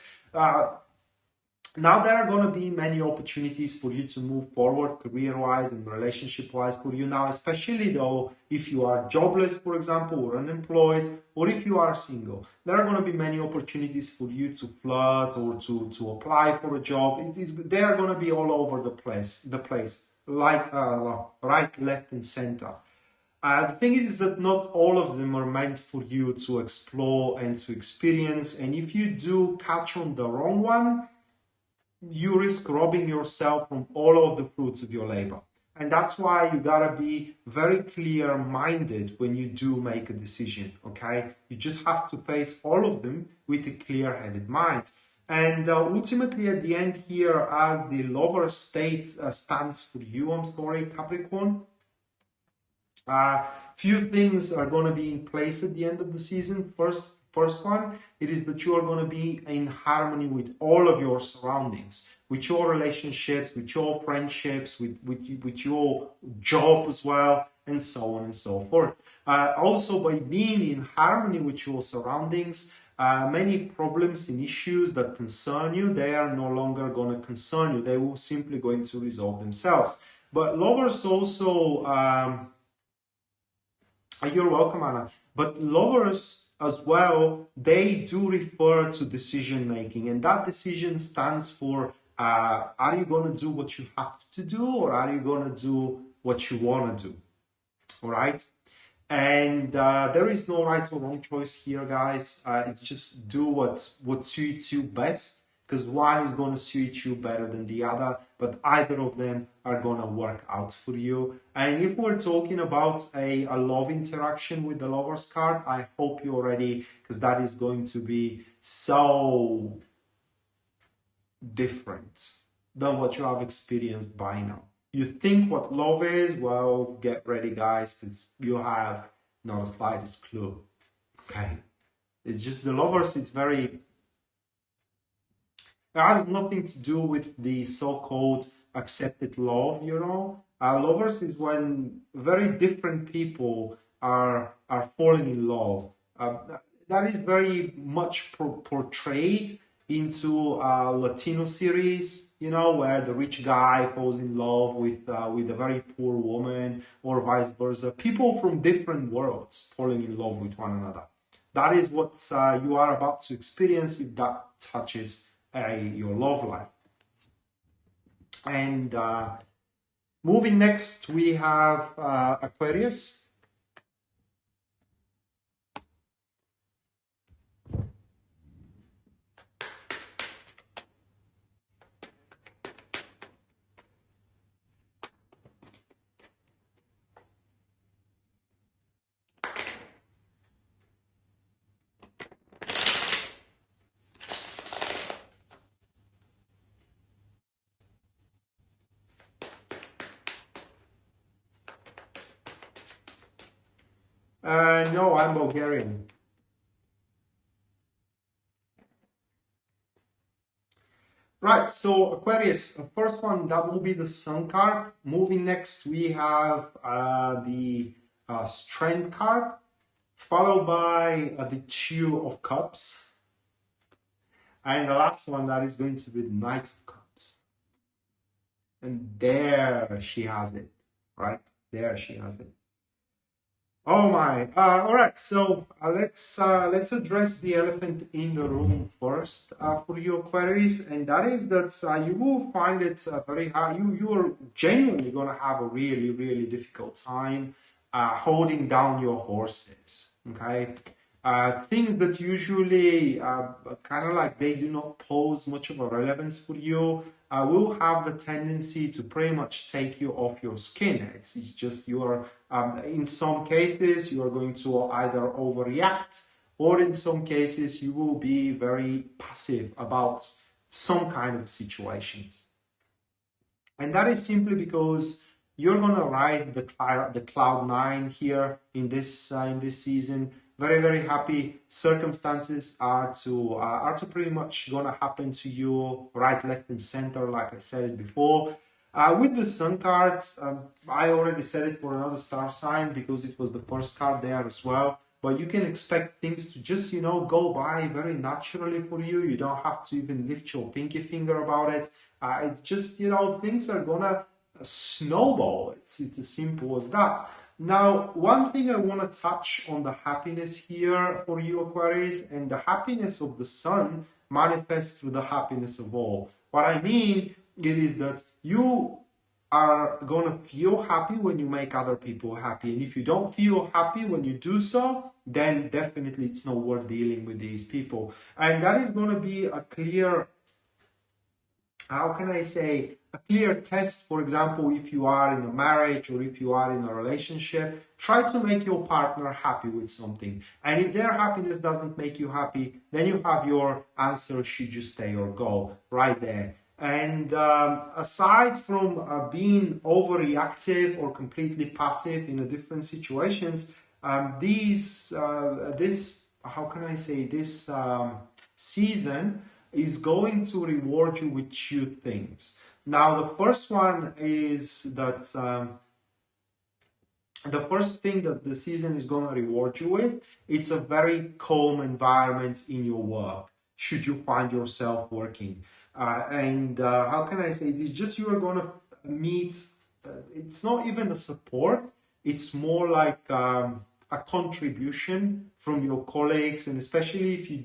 Now there are going to be many opportunities for you to move forward career-wise and relationship-wise for you now, especially though if you are jobless, for example, or unemployed, or if you are single. There are going to be many opportunities for you to flirt or to apply for a job. They are going to be all over the place, like right, left, and center. The thing is that not all of them are meant for you to explore and to experience, and if you do catch on the wrong one, you risk robbing yourself from all of the fruits of your labor. And that's why you gotta be very clear-minded when you do make a decision, okay? You just have to face all of them with a clear-headed mind. And ultimately, at the end here, as the lover state stands for you, Capricorn, few things are going to be in place at the end of the season. First one, it is that you are going to be in harmony with all of your surroundings, with your relationships, with your friendships, with your job as well, and so on and so forth. Also, by being in harmony with your surroundings, many problems and issues that concern you, they are no longer going to concern you. They will simply going to resolve themselves. But lovers also... you're welcome, Anna. But lovers as well, they do refer to decision making, and that decision stands for are you going to do what you have to do, or are you going to do what you want to do? All right. And there is no right or wrong choice here, guys. It's just do what suits you best, because one is going to suit you better than the other, but either of them are going to work out for you. And if we're talking about a love interaction with the Lover's card, I hope you're ready, because that is going to be so different than what you have experienced by now. You think what love is? Well, get ready, guys, because you have not a slightest clue. Okay? It's just the Lovers, it's very... It has nothing to do with the so-called accepted love, you know. Lovers is when very different people are falling in love. That is very much portrayed into Latino series, you know, where the rich guy falls in love with a very poor woman, or vice versa. People from different worlds falling in love with one another. That is what you are about to experience if that touches your love life. And moving next, we have Aquarius. No, I'm Bulgarian. Right, so Aquarius, the first one, that will be the Sun card. Moving next, we have the Strength card, followed by the Two of Cups. And the last one, that is going to be the Knight of Cups. And there she has it, right? There she has it. Oh my. All right. So let's address the elephant in the room first for you Aquarius, and that is that you will find it very hard. You're genuinely gonna have a really difficult time holding down your horses. Okay. Things that usually kind of like they do not pose much of a relevance for you will have the tendency to pretty much take you off your skin. It's just you are, in some cases, you are going to either overreact, or in some cases, you will be very passive about some kind of situations. And that is simply because you're gonna ride the cloud nine here in this season. Very happy. Circumstances are to pretty much gonna happen to you right, left, and center, like I said it before. With the Sun cards, I already said it for another star sign because it was the first card there as well. But you can expect things to just, go by very naturally for you. You don't have to even lift your pinky finger about it. It's just, things are gonna snowball. It's as simple as that. Now, one thing I want to touch on the happiness here for you, Aquarius, and the happiness of the sun manifests through the happiness of all. What I mean, it is that you are going to feel happy when you make other people happy. And if you don't feel happy when you do so, then definitely it's not worth dealing with these people. And that is going to be a clear, how can I say, a clear test. For example, if you are in a marriage or if you are in a relationship, try to make your partner happy with something. And if their happiness doesn't make you happy, then you have your answer, should you stay or go, right there. And aside from being overreactive or completely passive in different situations, this how can I say, this season is going to reward you with two things. Now, the first one is that the first thing that the season is going to reward you with, it's a very calm environment in your work, should you find yourself working. And how can I say, it's just you are going to meet, it's not even a support, it's more like a contribution from your colleagues, and especially if you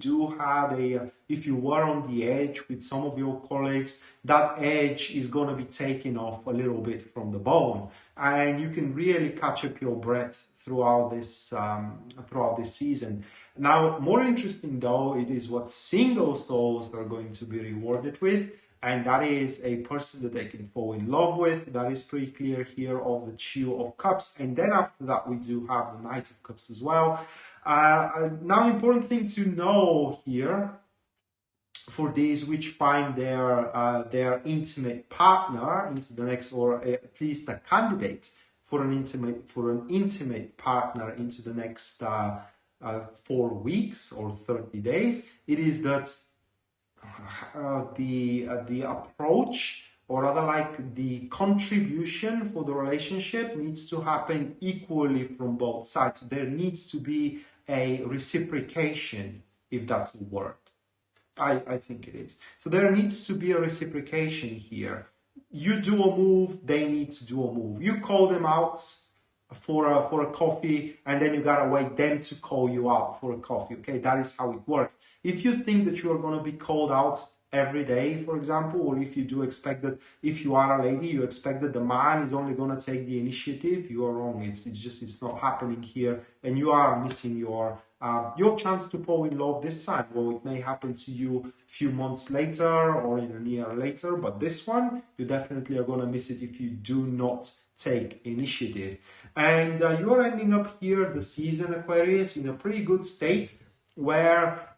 if you were on the edge with some of your colleagues, that edge is going to be taken off a little bit from the bone, and you can really catch up your breath throughout this season. Now, more interesting though, it is what single souls are going to be rewarded with, and that is a person that they can fall in love with. That is pretty clear here of the Two of Cups, and then after that we do have the Knight of Cups as well. Now, important thing to know here for these which find their intimate partner into the next, or at least a candidate for an intimate partner into the next 4 weeks or 30 days, it is that the approach, or rather like the contribution for the relationship, needs to happen equally from both sides. There needs to be a reciprocation, if that's the word. I think it is. So there needs to be a reciprocation here. You do a move, they need to do a move. You call them out for a coffee, and then you gotta wait them to call you out for a coffee. Okay, that is how it works. If you think that you are going to be called out every day, for example, or if you do expect that, if you are a lady, you expect that the man is only going to take the initiative, you are wrong. It's not happening here, and you are missing your chance to fall in love this time. Well, it may happen to you a few months later or in a year later, but this one, you definitely are going to miss it if you do not take initiative. And you're ending up here, the season, Aquarius, in a pretty good state where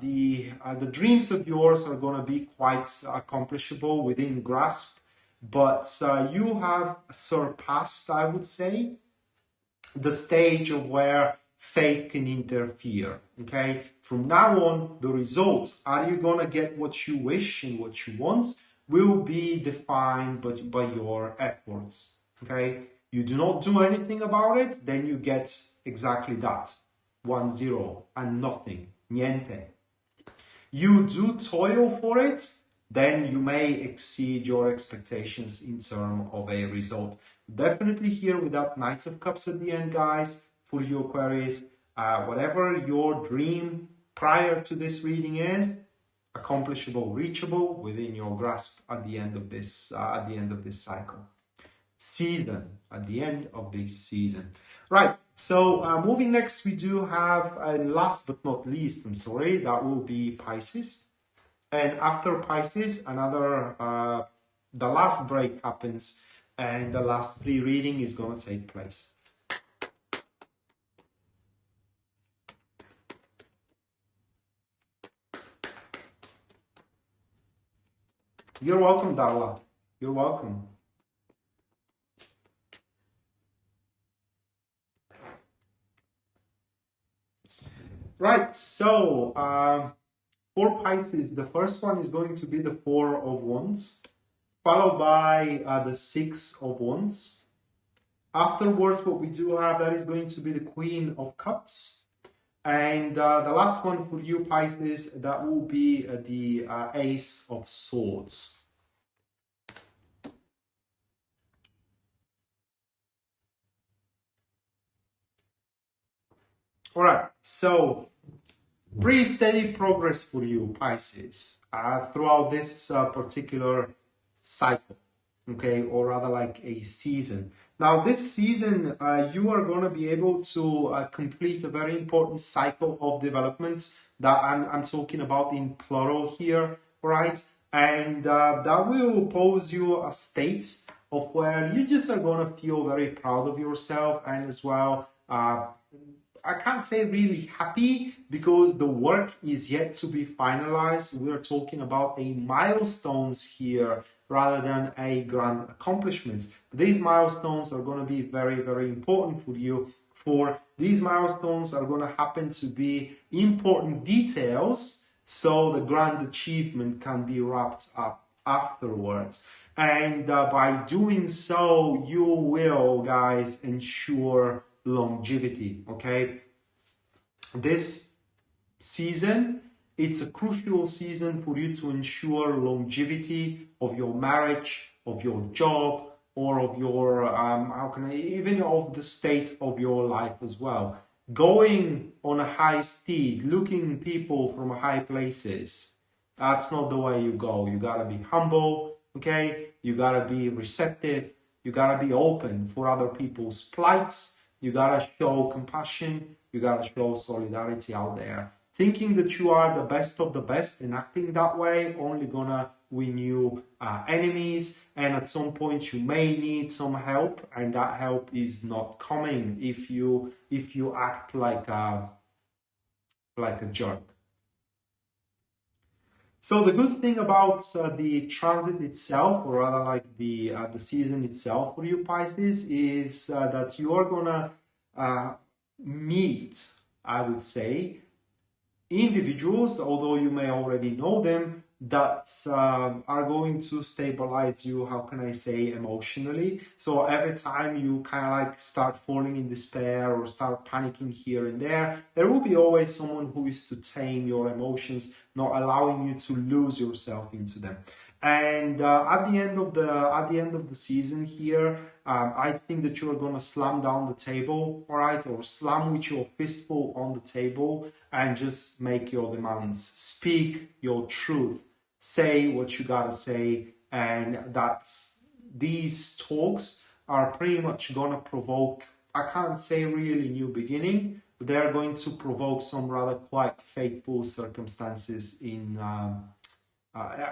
the dreams of yours are going to be quite accomplishable, within grasp, but you have surpassed, I would say, the stage of where fate can interfere. Okay, from now on, the results, are you going to get what you wish and what you want, will be defined by your efforts. Okay, you do not do anything about it, then you get exactly that, 1-0 and nothing, niente. You do toil for it, then you may exceed your expectations in terms of a result. Definitely here with that Knights of Cups at the end, guys, for you Aquarius, whatever your dream prior to this reading is, accomplishable, reachable, within your grasp at the end of this cycle. Season, at the end of this season. Right, so moving next, we do have, last but not least, I'm sorry, that will be Pisces. And after Pisces, the last break happens and the last pre-reading is going to take place. You're welcome, Darla. You're welcome. Right, so for Pisces, the first one is going to be the Four of Wands, followed by the Six of Wands. Afterwards, what we do have, that is going to be the Queen of Cups. And the last one for you, Pisces, that will be the Ace of Swords. All right, so pretty steady progress for you, Pisces, throughout this particular cycle, okay, or rather like a season. Now, this season, you are going to be able to complete a very important cycle of developments that I'm talking about in plural here, right? And that will pose you a state of where you just are going to feel very proud of yourself, and as well, I can't say really happy because the work is yet to be finalized. We're talking about a milestones here rather than a grand accomplishments. These milestones are going to be very, very important for you. For these milestones are going to happen to be important details, so the grand achievement can be wrapped up afterwards. And by doing so, you will, guys, ensure longevity. Okay, this season, it's a crucial season for you to ensure longevity of your marriage, of your job, or of your even of the state of your life as well. Going on a high steed, looking people from high places, that's not the way you go. You gotta be humble, okay? You gotta be receptive. You gotta be open for other people's plights. You gotta show compassion. You gotta show solidarity out there. Thinking that you are the best of the best and acting that way only gonna win you enemies. And at some point you may need some help, and that help is not coming if you act like a jerk. So the good thing about the transit itself, or rather like the season itself for you Pisces, is that you are gonna meet, I would say, individuals, although you may already know them, that are going to stabilize you, how can I say, emotionally. So every time you kind of like start falling in despair or start panicking here and there will be always someone who is to tame your emotions, not allowing you to lose yourself into them. And at the end of the season here, I think that you are going to slam down the table, all right, or slam with your fistful on the table and just make your demands, speak your truth, say what you gotta say, and these talks are pretty much gonna provoke, I can't say really new beginning, but they're going to provoke some rather quite fateful circumstances in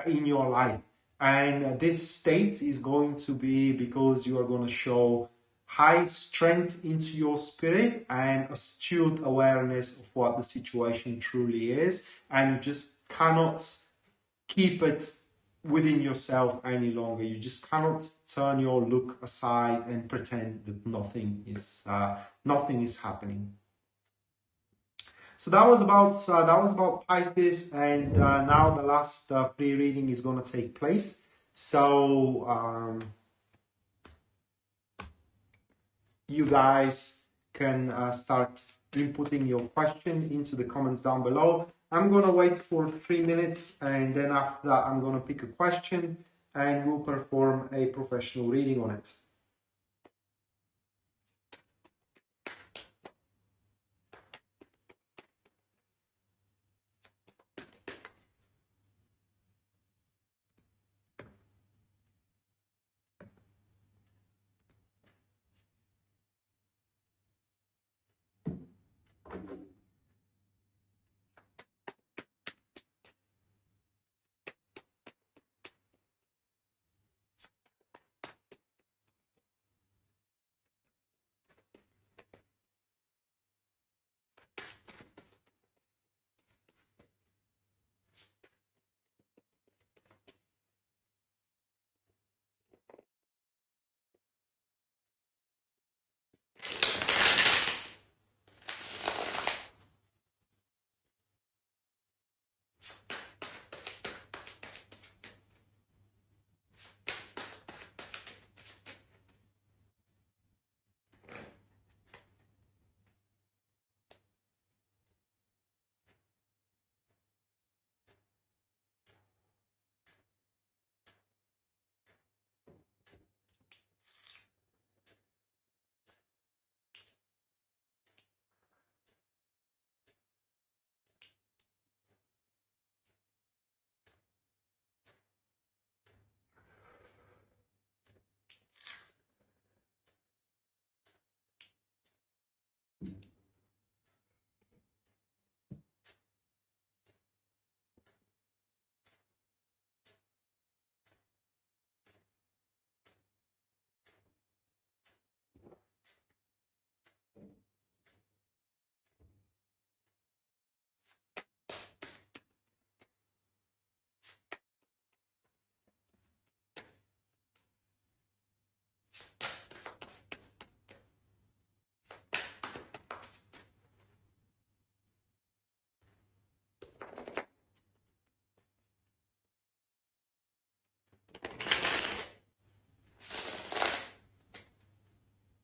your life. And this state is going to be because you are going to show high strength into your spirit and astute awareness of what the situation truly is, and you just cannot keep it within yourself any longer. You just cannot turn your look aside and pretend that nothing is happening. So that was about Pisces, and now the last pre-reading is going to take place. So you guys can start inputting your question into the comments down below, I'm going to wait for 3 minutes, and then after that, I'm going to pick a question and we'll perform a professional reading on it.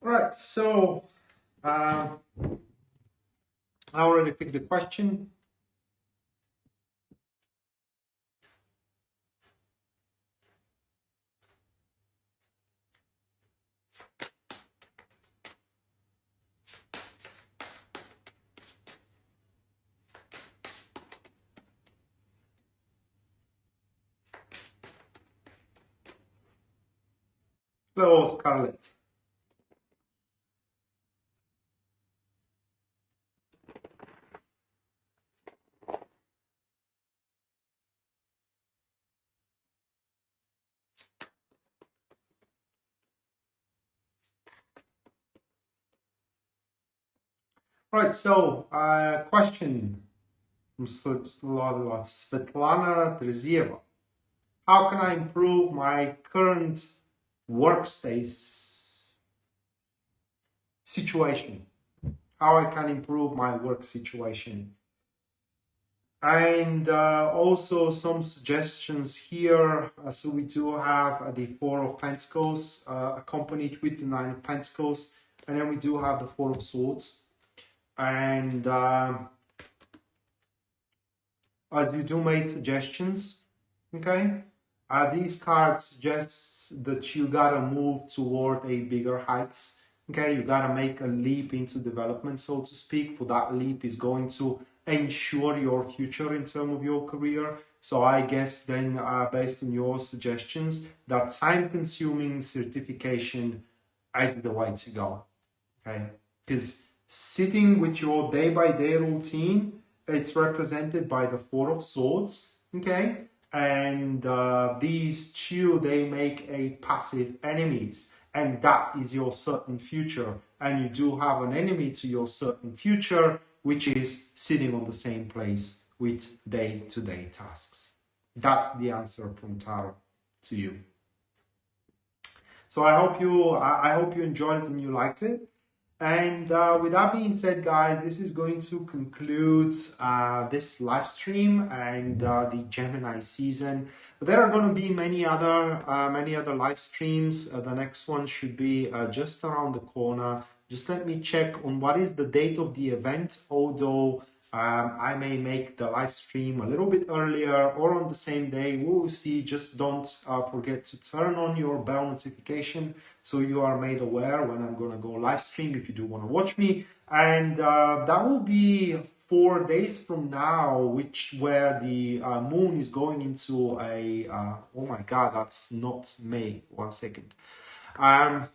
Right, so I already picked the question. Hello, Scarlett. Right, so question from Svetlana Terzieva. How can I improve my current workspace situation? How I can improve my work situation? And also some suggestions here. So we do have the Four of Pentacles accompanied with the Nine of Pentacles, and then we do have the Four of Swords. And as you do make suggestions, okay, these cards suggest that you gotta move toward a bigger heights. Okay, you gotta make a leap into development, so to speak. For that leap is going to ensure your future in terms of your career. So I guess then, based on your suggestions, that time-consuming certification is the way to go. Okay, because sitting with your day-by-day routine, it's represented by the Four of Swords. Okay, and these two, they make a passive enemies, and that is your certain future. And you do have an enemy to your certain future, which is sitting on the same place with day-to-day tasks. That's the answer from Tara to you. So I hope you enjoyed it and you liked it. And with that being said, guys, this is going to conclude this live stream and the Gemini season. But there are going to be many other live streams. The next one should be just around the corner. Just let me check on what is the date of the event, although I may make the live stream a little bit earlier or on the same day. We will see. Just don't forget to turn on your bell notification so you are made aware when I'm going to go live stream if you do want to watch me. And that will be 4 days from now, where the moon is going into a oh my god, that's not May. 1 second. I'm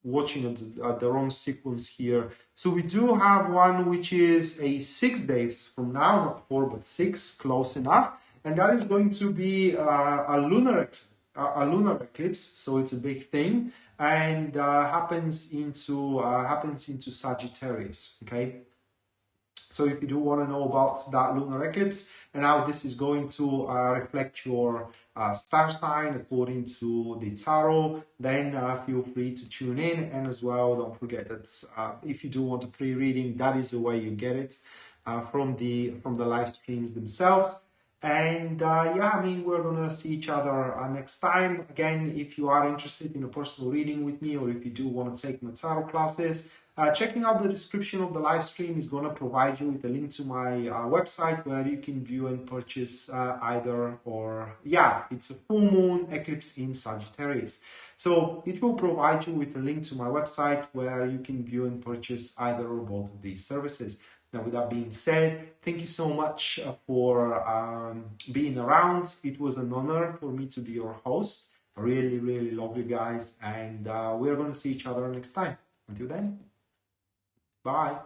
watching at the wrong sequence here. So we do have one which is a 6 days from now, not 4 but 6, close enough, and that is going to be a lunar eclipse. So it's a big thing, and happens into Sagittarius. Okay. So if you do want to know about that lunar eclipse and how this is going to reflect your star sign according to the tarot, then feel free to tune in. And as well, don't forget that if you do want a free reading, that is the way you get it from the live streams themselves. And yeah, I mean, we're gonna see each other next time. Again, if you are interested in a personal reading with me, or if you do want to take my tarot classes, checking out the description of the live stream is going to provide you with a link to my website where you can view and purchase it's a full moon eclipse in Sagittarius. So it will provide you with a link to my website where you can view and purchase either or both of these services. Now, with that being said, thank you so much for being around. It was an honor for me to be your host. I really, really love you guys, and we're going to see each other next time. Until then. Bye.